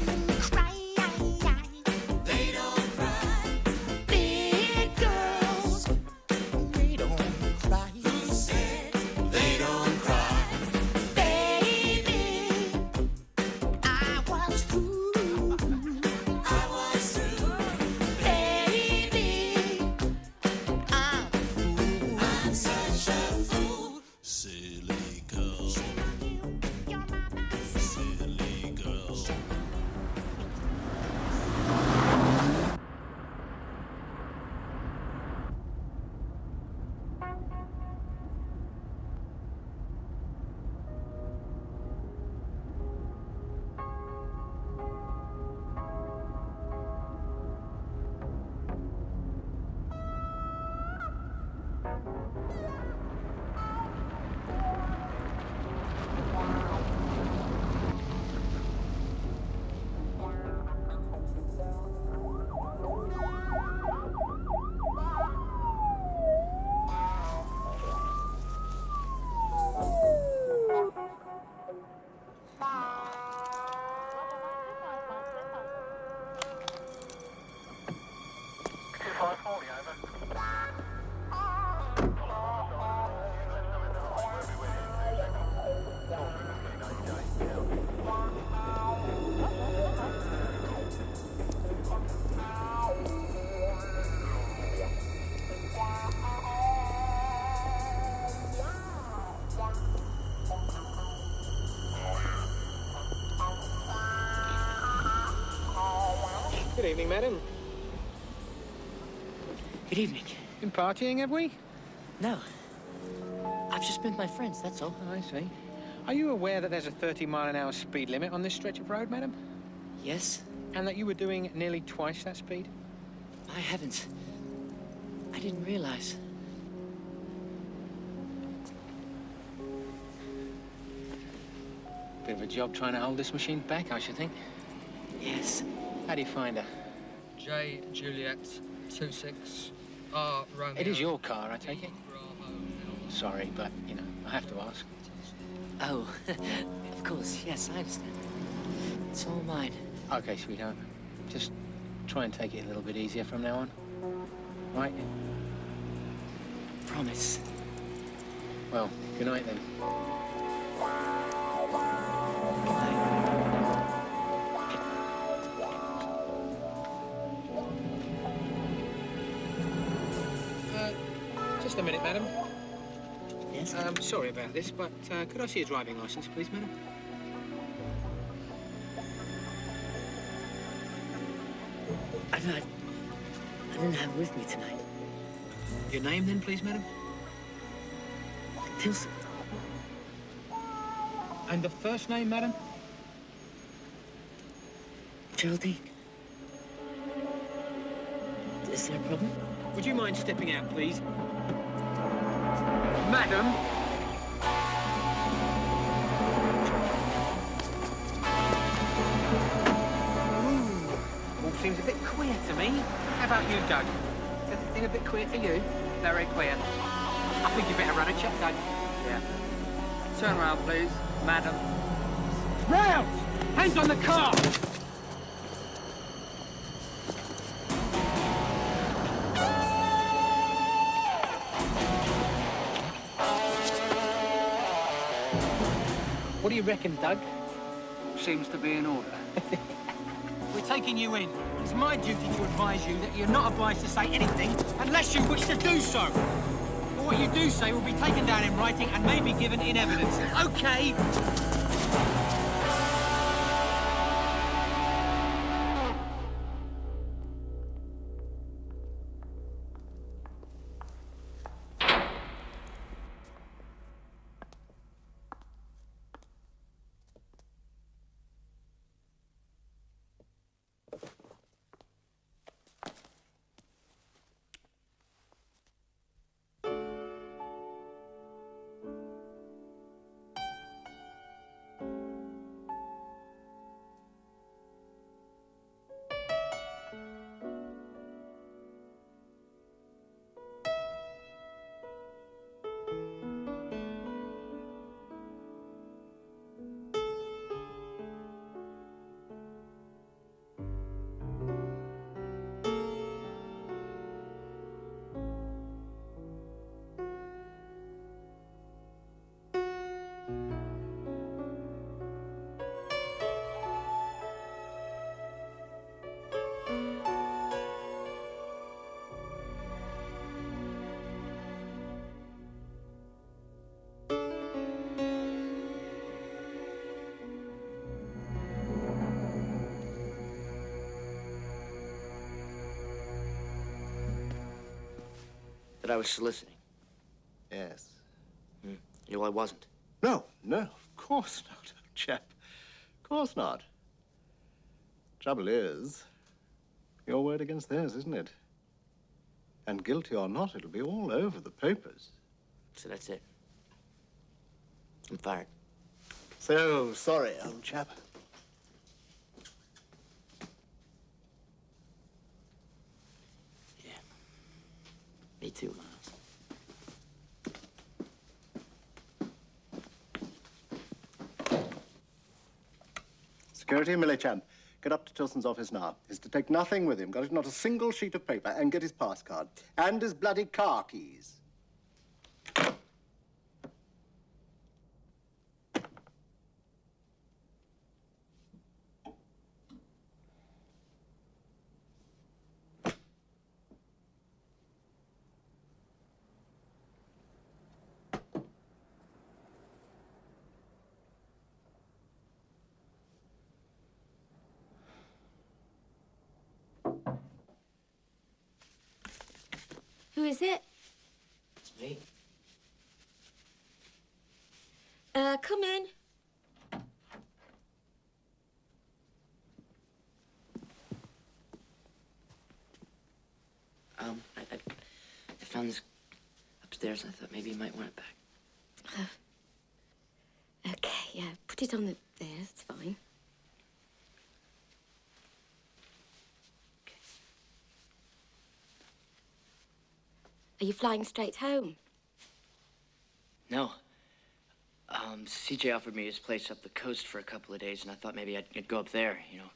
Speaker 12: cry. They don't cry. Big girls, they don't cry. Who said they don't cry? Baby, I was through. I was through. Baby,
Speaker 11: Good evening, madam.
Speaker 3: Good evening.
Speaker 11: Been partying, have we?
Speaker 3: No. I've just been with my friends, that's all.
Speaker 11: I see. Are you aware that there's a 30-mile-an-hour speed limit on this stretch of road, madam?
Speaker 3: Yes?
Speaker 11: And that you were doing nearly twice that speed?
Speaker 3: My heavens. I didn't realize.
Speaker 11: Bit of a job trying to hold this machine back, I should think.
Speaker 3: Yes.
Speaker 11: How do you find her?
Speaker 5: J. Juliet 26 R. Romeo.
Speaker 11: It is your car, I take it? Sorry, but, you know, I have to ask.
Speaker 3: Oh, of course, yes, I understand. It's all mine.
Speaker 11: Okay, sweetheart. Just try and take it a little bit easier from now on. Right?
Speaker 3: Promise.
Speaker 11: Well, good night then. Just a minute, madam.
Speaker 3: Yes?
Speaker 11: Sorry about this, but could I see your driving license, please, madam?
Speaker 3: I didn't have it with me tonight.
Speaker 11: Your name, then, please, madam?
Speaker 3: Tilson.
Speaker 11: And the first name, madam?
Speaker 3: Geraldine. Is there a problem?
Speaker 11: Would you mind stepping out, please? Madam! All seems a bit queer to me. How about you, Doug? Does it seem a bit queer to you?
Speaker 5: Very queer.
Speaker 11: I think you better run a check, Doug.
Speaker 5: Yeah. Turn around, please, madam.
Speaker 11: Round! Hands on the car! What do you reckon, Doug?
Speaker 5: Seems to be in order.
Speaker 11: We're taking you in. It's my duty to advise you that you're not obliged to say anything unless you wish to do so. But what you do say will be taken down in writing and may be given in evidence. Okay?
Speaker 3: That I was soliciting.
Speaker 4: Yes.
Speaker 3: Yeah, well, I wasn't.
Speaker 4: No, of course not, chap. Of course not. Trouble is, your word against theirs, isn't it? And guilty or not, it'll be all over the papers.
Speaker 3: So that's it. I'm fired.
Speaker 4: So sorry, old chap.
Speaker 3: Me too, Miles.
Speaker 4: Security, Millichamp. Get up to Tilson's office now. He's to take nothing with him. Got not a single sheet of paper. And get his pass card. And his bloody car keys.
Speaker 9: Who is it?
Speaker 3: It's me.
Speaker 9: Come in.
Speaker 3: I found this upstairs. I thought maybe you might want it back.
Speaker 9: Okay, yeah, put it on there, it's fine. Are you flying straight home?
Speaker 3: No. CJ offered me his place up the coast for a couple of days, and I thought maybe I'd go up there, you know.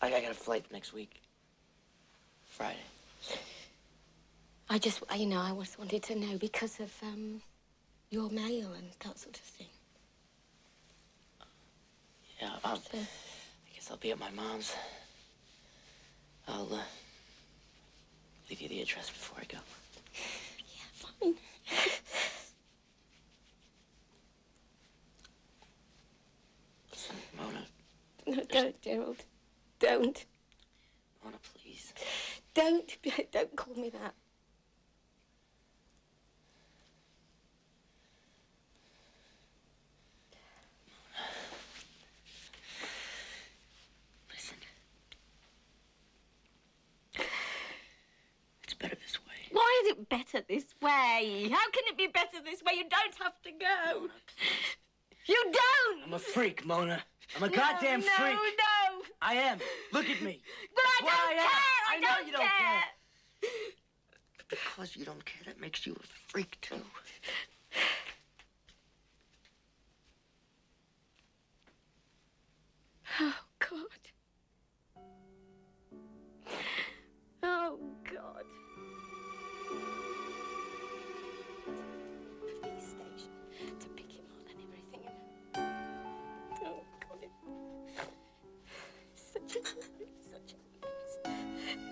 Speaker 3: I got a flight next week. Friday.
Speaker 9: I just, you know, I just wanted to know because of, your mail and that sort of thing.
Speaker 3: Yeah, I guess I'll be at my mom's. I'll, leave you the address before I go.
Speaker 9: Yeah, fine.
Speaker 3: Listen, Mona.
Speaker 9: No, don't, Gerald. Don't.
Speaker 3: Mona, please.
Speaker 9: Don't call me that.
Speaker 3: Listen. It's better this way.
Speaker 9: Why is it better this way? How can it be better this way? You don't have to go.
Speaker 3: Mona,
Speaker 9: you don't!
Speaker 3: I'm a freak, Mona. I'm a goddamn freak.
Speaker 9: No.
Speaker 3: I am. Look at me.
Speaker 9: But
Speaker 3: That's
Speaker 9: I
Speaker 3: what
Speaker 9: don't
Speaker 3: am.
Speaker 9: care.
Speaker 3: I know you don't care. But because you don't care, that makes you a freak, too.
Speaker 9: Oh, God. Oh, God. Police station to pick him up and everything. Oh, God. It's such a mess. And,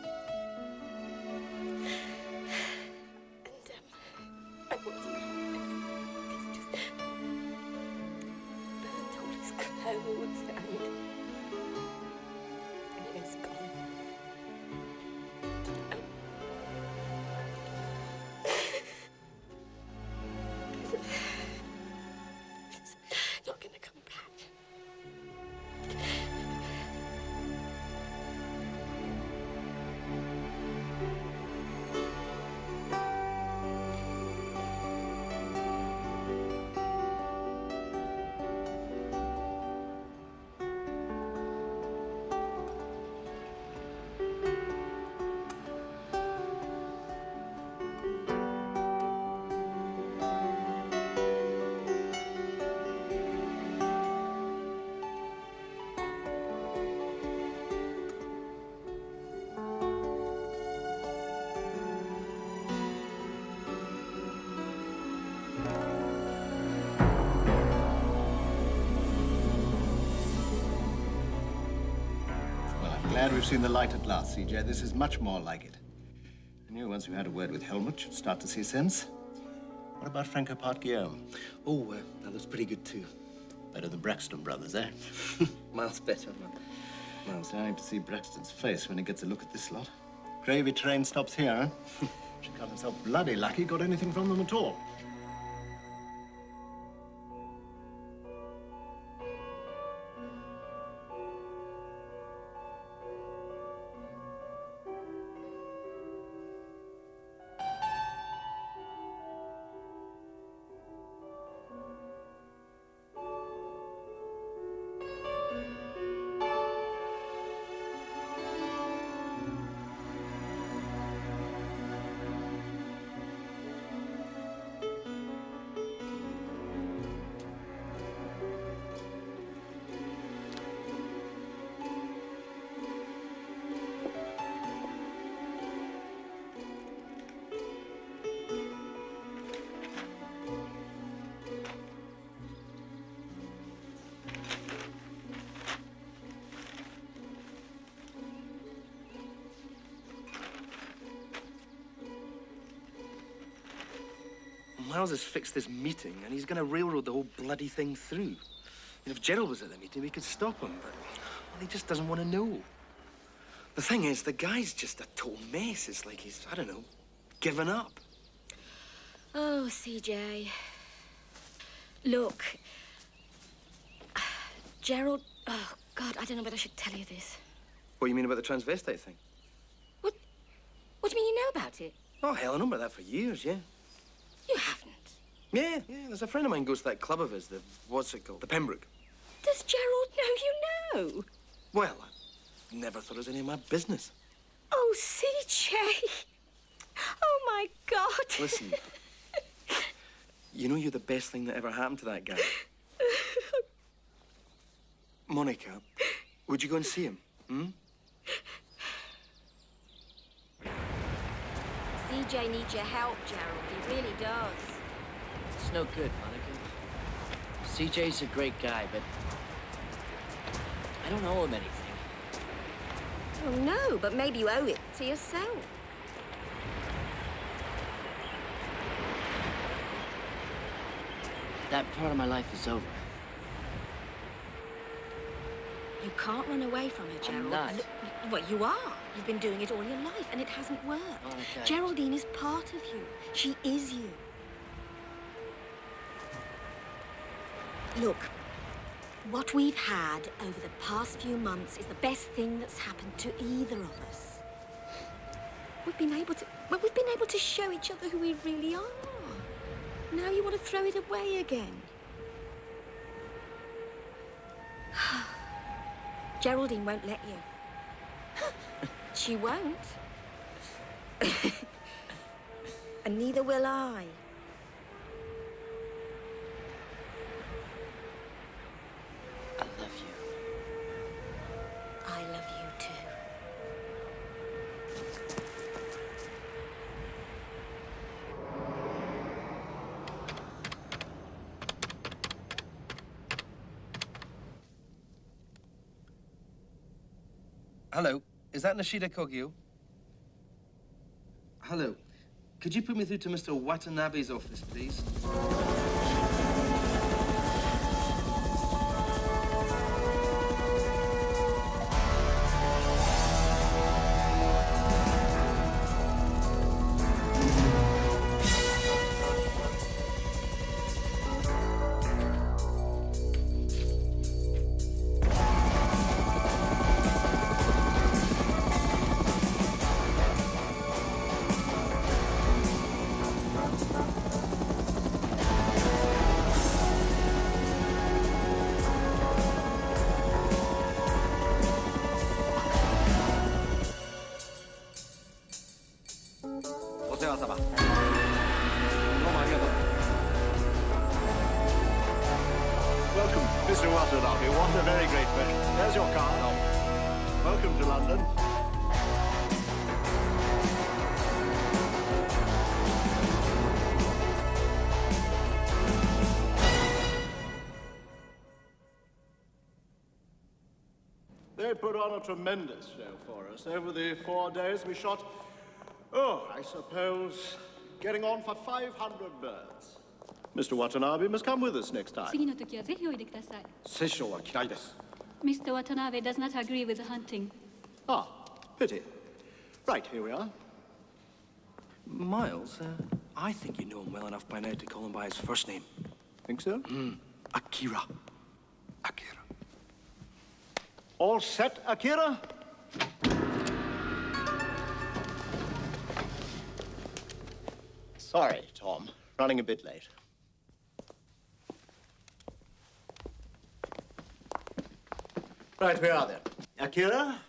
Speaker 9: I wasn't happy. It's just burnt all his clothes and he's gone. He's not gonna come back.
Speaker 4: Glad we've seen the light at last, CJ. This is much more like it. I knew once you had a word with Helmut, you'd start to see sense. What about Franco Part Guillaume?
Speaker 15: Oh, that was pretty good, too.
Speaker 4: Better than Braxton Brothers, eh?
Speaker 15: Miles better, man.
Speaker 4: Miles dying to see Braxton's face when he gets a look at this lot. Gravy train stops here, huh? She got herself bloody lucky, got anything from them at all.
Speaker 15: Miles has fixed this meeting, and he's going to railroad the whole bloody thing through. I mean, if Gerald was at the meeting, we could stop him, but well, he just doesn't want to know. The thing is, the guy's just a total mess. It's like he's, I don't know, given up.
Speaker 6: Oh, CJ. Look. Gerald... Oh, God, I don't know whether I should tell you this.
Speaker 15: What do you mean about the transvestite thing?
Speaker 6: What do you mean you know about it?
Speaker 15: Oh, hell, I know about that for years, yeah.
Speaker 6: You haven't.
Speaker 15: Yeah, there's a friend of mine goes to that club of his, what's it called? The Pembroke.
Speaker 6: Does Gerald know you know?
Speaker 15: Well, I never thought it was any of my business.
Speaker 6: Oh, CJ. Oh, my God.
Speaker 15: Listen, you know you're the best thing that ever happened to that guy. Monica, would you go and see him, hmm?
Speaker 6: CJ needs your help, Gerald. He really does.
Speaker 3: It's no good, Monica. CJ's a great guy, but I don't owe him anything.
Speaker 6: Oh, no, but maybe you owe it to yourself.
Speaker 3: That part of my life is over.
Speaker 6: You can't run away from her, Gerald.
Speaker 3: I'm not.
Speaker 6: Well, you are. You've been doing it all your life, and it hasn't worked.
Speaker 3: Monica.
Speaker 6: Geraldine is part of you. She is you. Look, what we've had over the past few months is the best thing that's happened to either of us. We've been able to show each other who we really are. Now you want to throw it away again. Geraldine won't let you. She won't. And neither will I.
Speaker 3: I love you.
Speaker 6: I love you too.
Speaker 15: Hello, is that Nishida Kogyo? Hello, could you put me through to Mr. Watanabe's office, please?
Speaker 4: Welcome, Mr. Watanabe. What a very great pleasure. There's your card. Welcome to London. They put on a tremendous show for us. Over the 4 days we shot, I suppose, getting on for 500 birds. Mr. Watanabe must come with us next time.
Speaker 7: 次の時はぜひおいでください。
Speaker 15: 殺生は嫌いです。
Speaker 7: Mr. Watanabe does not agree with hunting.
Speaker 4: Ah, pity. Right, here we are.
Speaker 15: Miles, I think you know him well enough by now to call him by his first name.
Speaker 4: Think so?
Speaker 15: Akira.
Speaker 4: All set, Akira? Sorry, Tom. Running a bit late. Right, we are then. Akira,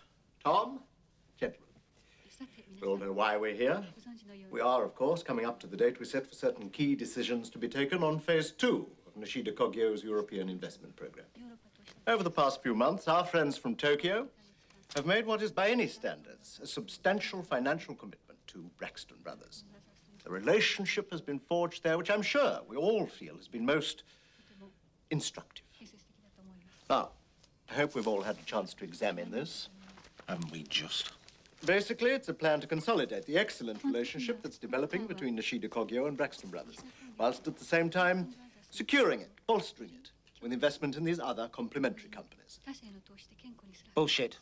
Speaker 4: Tom, gentlemen. We all know why we're here. We are, of course, coming up to the date we set for certain key decisions to be taken on phase 2 of Nishida Kogyo's European investment program. Over the past few months, our friends from Tokyo have made what is, by any standards, a substantial financial commitment to Braxton Brothers. The relationship has been forged there, which I'm sure we all feel has been most instructive. Now, I hope we've all had a chance to examine this.
Speaker 20: Haven't we just?
Speaker 4: Basically, it's a plan to consolidate the excellent relationship that's developing between Nishida Kogyo and Braxton Brothers, whilst at the same time securing it, bolstering it, with investment in these other complementary companies.
Speaker 14: Bullshit.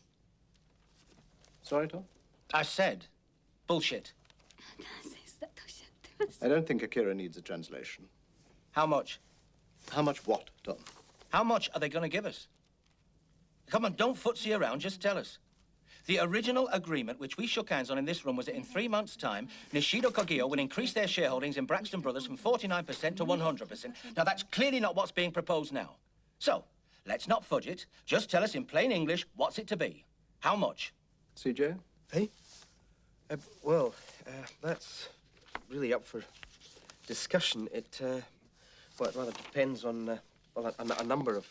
Speaker 4: Sorry, Tom?
Speaker 14: I said bullshit.
Speaker 4: I don't think Akira needs a translation.
Speaker 14: How much?
Speaker 4: How much what, Tom?
Speaker 14: How much are they going to give us? Come on, don't footsie around, just tell us. The original agreement, which we shook hands on in this room, was that in 3 months' time, Nishido Kogyo will increase their shareholdings in Braxton Brothers from 49% to 100%. Now, that's clearly not what's being proposed now. So, let's not fudge it. Just tell us in plain English, what's it to be? How much?
Speaker 4: CJ?
Speaker 15: Hey? Well, that's really up for discussion. It rather depends on, well, a number of...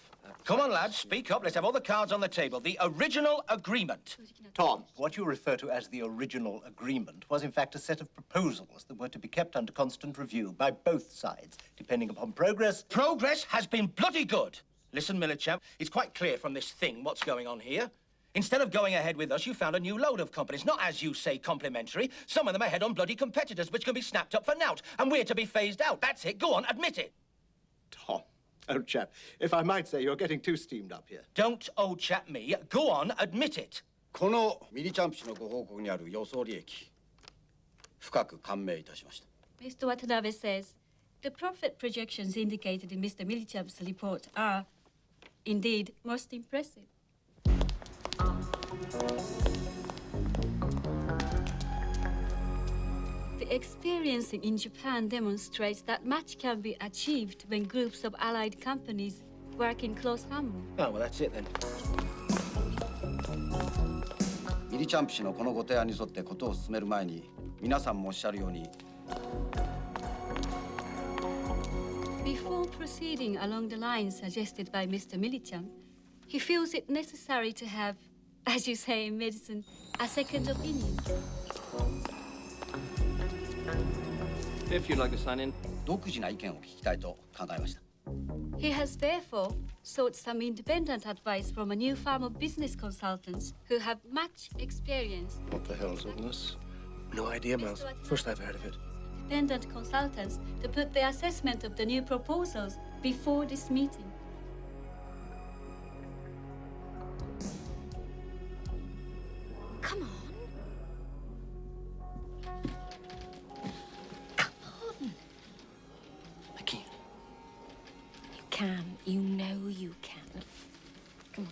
Speaker 14: Come on, lads, speak up. Let's have all the cards on the table. The original agreement.
Speaker 4: Tom, what you refer to as the original agreement was, in fact, a set of proposals that were to be kept under constant review by both sides, depending upon progress.
Speaker 14: Progress has been bloody good. Listen, Millichamp, it's quite clear from this thing what's going on here. Instead of going ahead with us, you found a new load of companies, not, as you say, complimentary. Some of them are head-on bloody competitors, which can be snapped up for nout, and we're to be phased out. That's it. Go on, admit it.
Speaker 4: Tom, old chap, if I might say, you're getting too steamed up here.
Speaker 14: Don't old chap me. Go on, admit it.
Speaker 13: このミリチャンプ氏のご報告にある予想利益、深く感銘いたしました。
Speaker 7: Mr. Watanabe says, the profit projections indicated in Mr. Millichamp's report are, indeed, most impressive. The experience in Japan demonstrates that much can be achieved when groups of allied companies work in close harmony.
Speaker 14: Oh, well, that's it then.
Speaker 13: ミリチャンプ氏のこのご提案に沿ってことを進める前に、皆さんもおっしゃるように。
Speaker 7: Before proceeding along the lines suggested by Mr. Millichamp, he feels it necessary to have, as you say in medicine, a second opinion.
Speaker 15: If you'd like to sign in.
Speaker 13: 独自な意見を聞きたいと考えました。
Speaker 7: He has therefore sought some independent advice from a new firm of business consultants who have much experience.
Speaker 4: What the hell's all this?
Speaker 15: No idea, Miles. First I've heard of it.
Speaker 7: Independent consultants to put the assessment of the new proposals before this meeting.
Speaker 9: Come on.
Speaker 15: I can't.
Speaker 9: You can. You know you can. Come on.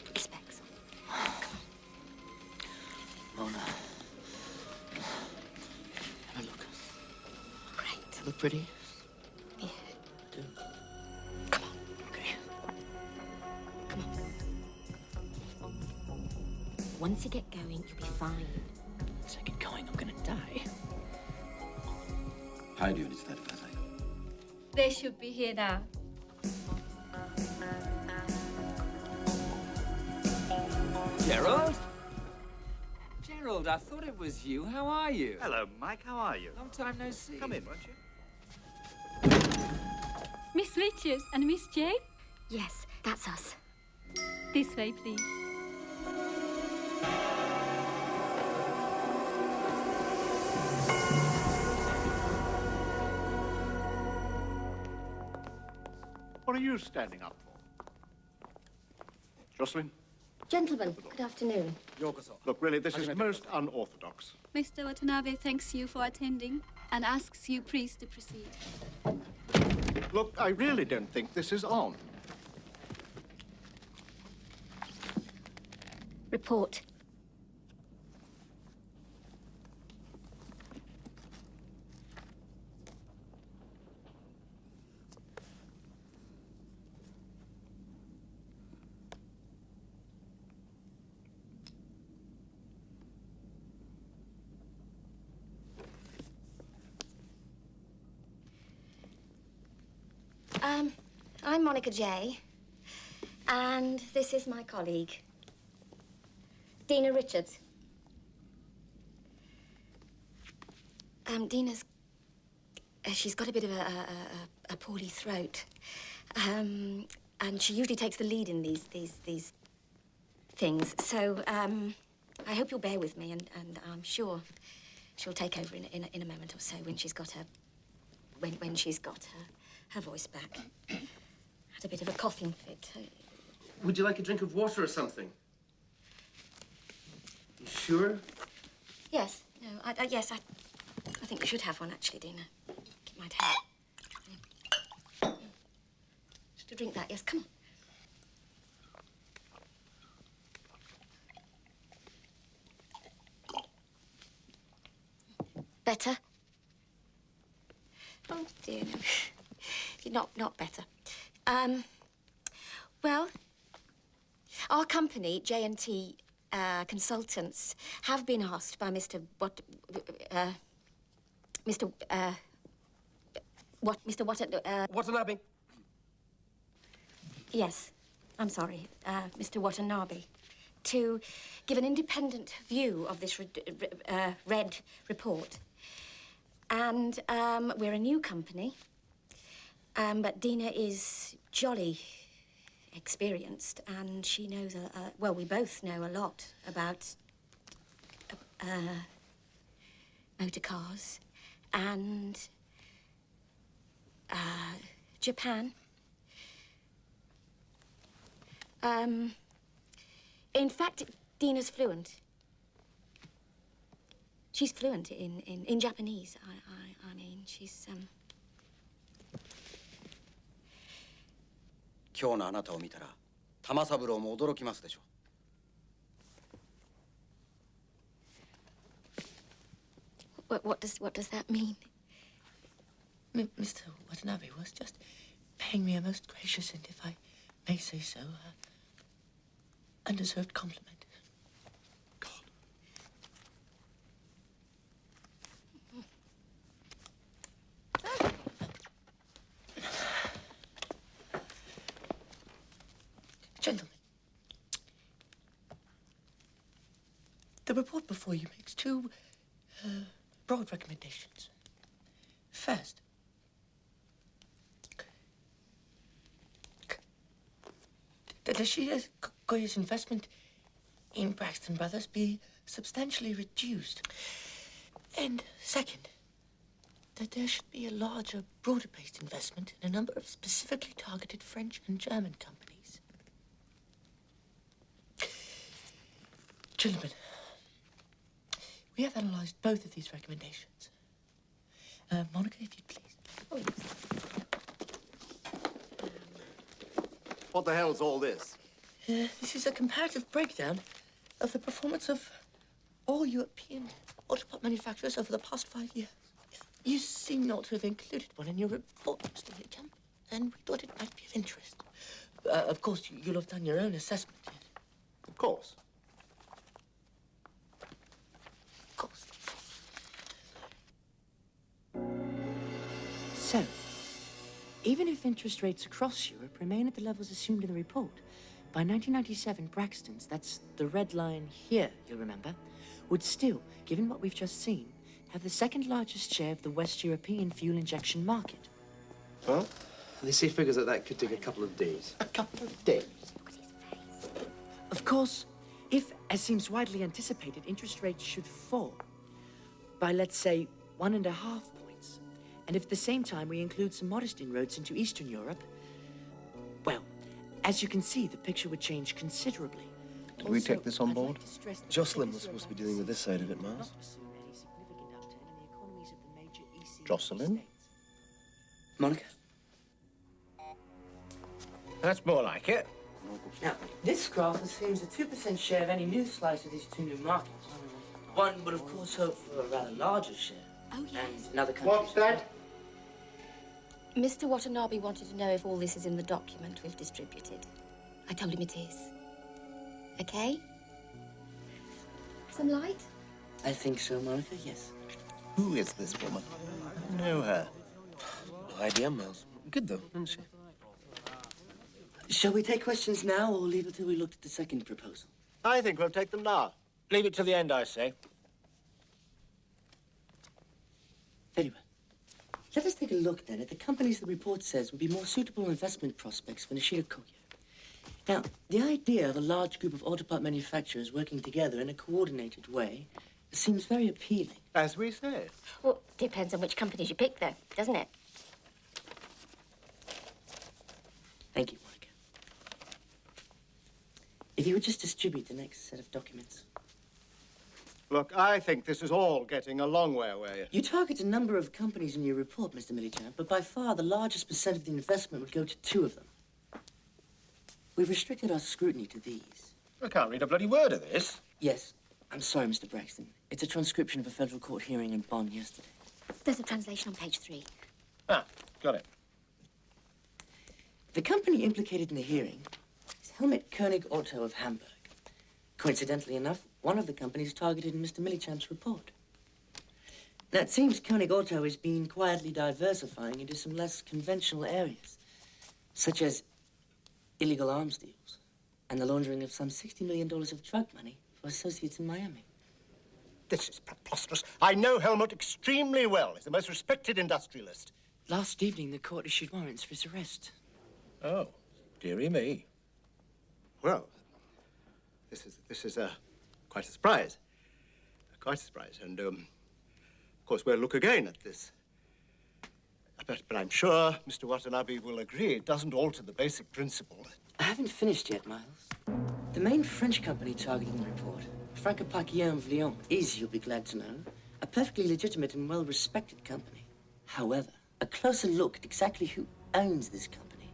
Speaker 9: Put your specs on.
Speaker 3: Mona. Have a look.
Speaker 9: Great.
Speaker 3: Look pretty?
Speaker 9: Yeah.
Speaker 3: Do.
Speaker 9: Come on.
Speaker 3: Okay.
Speaker 9: Come on. Once you get going, you'll be fine.
Speaker 3: Once I get going, I'm gonna die.
Speaker 13: 入るように伝えてください。
Speaker 7: They should be here now.
Speaker 21: Gerald? Gerald, I thought it was you. How are you?
Speaker 16: Hello, Mike. How are you?
Speaker 21: Long time no see.
Speaker 16: Come in, won't you?
Speaker 7: Miss Richards and Miss Jane?
Speaker 9: Yes, that's us.
Speaker 7: This way, please.
Speaker 4: What are you standing up for? Jocelyn?
Speaker 9: Gentlemen, good afternoon.
Speaker 4: Look, really, this is most unorthodox.
Speaker 7: Mr. Watanabe thanks you for attending and asks you please to proceed.
Speaker 4: Look, I really don't think this is on.
Speaker 9: Report. I'm Monica J. And this is my colleague, Dina Richards. Dina's... she's got a bit of a poorly throat. And she usually takes the lead in these things. So, I hope you'll bear with me, and I'm sure she'll take over in a moment or so when she's got her... when she's got her voice back. Had a bit of a coughing fit.
Speaker 15: Would you like a drink of water or something? You sure?
Speaker 9: Yes. No, yes,
Speaker 17: I think you should have one, actually, Dina. It might help. Just to drink that, yes, come on. Better? Oh, dear, no. Not better. Well, our company, J&T Consultants, have been asked by Mr.
Speaker 15: Watanabe?
Speaker 17: Yes, I'm sorry, Mr. Watanabe, to give an independent view of this red report. And we're a new company, but Dina is jolly experienced, and she knows, well, we both know a lot about motor cars and Japan. In fact, Dina's fluent. She's fluent in Japanese. I mean, she's
Speaker 13: 今日のあなたを見たら玉三郎も驚きますでしょう。
Speaker 17: What does that mean?
Speaker 3: Mr. Watanabe was just paying me a most gracious and, if I may say so, undeserved compliment. Gentlemen, the report before you makes two broad recommendations. First, that Nishida Koya's investment in Braxton Brothers be substantially reduced. And second, that there should be a larger, broader-based investment in a number of specifically targeted French and German companies. Gentlemen, we have analysed both of these recommendations. Monica, if you'd please.
Speaker 17: Oh, yes.
Speaker 4: What the hell's all this?
Speaker 3: This is a comparative breakdown of the performance of all European autopart manufacturers over the past 5 years. You seem not to have included one in your report, Mr. Whitcomb, and we thought it might be of interest. Of course, you'll have done your own assessment.
Speaker 4: Of course.
Speaker 3: So, even if interest rates across Europe remain at the levels assumed in the report, by 1997, Braxton's, that's the red line here, you'll remember, would still, given what we've just seen, have the second largest share of the West European fuel injection market.
Speaker 15: Well, they say figures like that could take a couple of days.
Speaker 3: A couple of days? Of course, if, as seems widely anticipated, interest rates should fall by, let's say, 1.5 points, and if at the same time we include some modest inroads into Eastern Europe, well, as you can see, the picture would change considerably.
Speaker 2: Did we take this on board?
Speaker 15: Jocelyn was supposed to be dealing with this side of it, Miles.
Speaker 2: Jocelyn?
Speaker 3: Monica?
Speaker 14: That's more like it.
Speaker 3: Now, this graph assumes a 2% share of any new slice of these two new markets. One would, of course, hope for a rather larger share.
Speaker 17: Oh, yes.
Speaker 3: And another country...
Speaker 4: What's that?
Speaker 17: Mr. Watanabe wanted to know if all this is in the document we've distributed. I told him it is. Okay? Some light?
Speaker 3: I think so, Monica, yes.
Speaker 2: Who is this woman? I know her.
Speaker 15: No idea, Miles. Good, though, isn't she?
Speaker 3: Shall we take questions now, or leave it till we looked at the second proposal?
Speaker 4: I think we'll take them now.
Speaker 14: Leave it till the end, I say.
Speaker 3: Very well. Let us take a look, then, at the companies the report says would be more suitable investment prospects for Nishida Kogyo. Now, the idea of a large group of autopart manufacturers working together in a coordinated way seems very appealing.
Speaker 4: As we say.
Speaker 17: Well, depends on which companies you pick, though, doesn't it?
Speaker 3: Thank you, Monica. If you would just distribute the next set of documents.
Speaker 4: Look, I think this is all getting a long way away.
Speaker 3: You target a number of companies in your report, Mr. Millichamp, but by far the largest percent of the investment would go to 2 of them. We've restricted our scrutiny to these.
Speaker 14: I can't read a bloody word of this.
Speaker 3: Yes. I'm sorry, Mr. Braxton. It's a transcription of a federal court hearing in Bonn yesterday.
Speaker 17: There's a translation on page 3.
Speaker 14: Ah, got it.
Speaker 3: The company implicated in the hearing is Helmut Koenig Auto of Hamburg. Coincidentally enough, one of the companies targeted in Mr. Millichamp's report. Now, it seems Koenig Auto has been quietly diversifying into some less conventional areas, such as illegal arms deals and the laundering of some $60 million of drug money for associates in Miami.
Speaker 4: This is preposterous. I know Helmut extremely well. He's the most respected industrialist.
Speaker 3: Last evening, the court issued warrants for his arrest.
Speaker 14: Oh, dearie me.
Speaker 4: Well, this is quite a surprise. Quite a surprise. And, of course, we'll look again at this. But I'm sure Mr. Watanabe will agree it doesn't alter the basic principle.
Speaker 3: I haven't finished yet, Miles. The main French company targeting the report, Franco-Pacquiao of Lyon, is, you'll be glad to know, a perfectly legitimate and well-respected company. However, a closer look at exactly who owns this company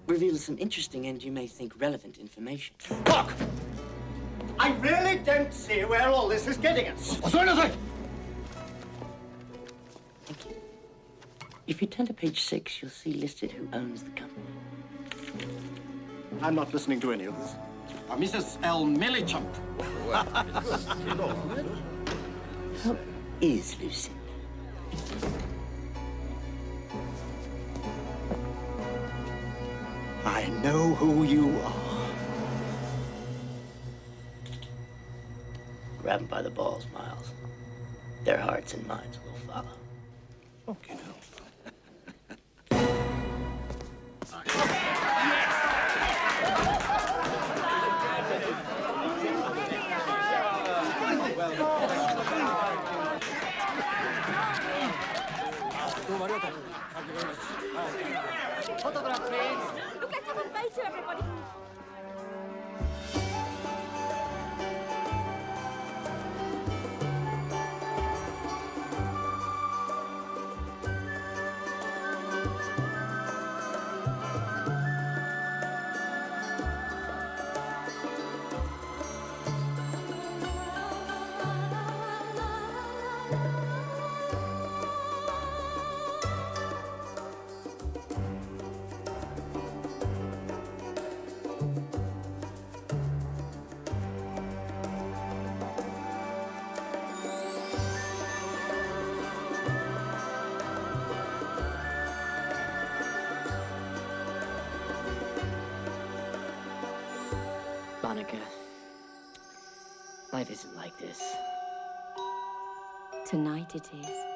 Speaker 3: reveals some interesting and, you may think, relevant information.
Speaker 4: Look! I really don't see where all this is getting us.
Speaker 3: Thank you. If you turn to page 6, you'll see listed who owns the company.
Speaker 4: I'm not listening to any of this.
Speaker 13: Mrs. L. Millichump.
Speaker 3: How is Lucinda?
Speaker 4: I know who you are.
Speaker 3: Grab them by the balls, Miles. Their hearts and minds will follow.
Speaker 4: Okay.
Speaker 11: Photograph, please.
Speaker 17: Look, let's have a photo, everybody.
Speaker 3: Monica, life isn't like this.
Speaker 6: Tonight it is.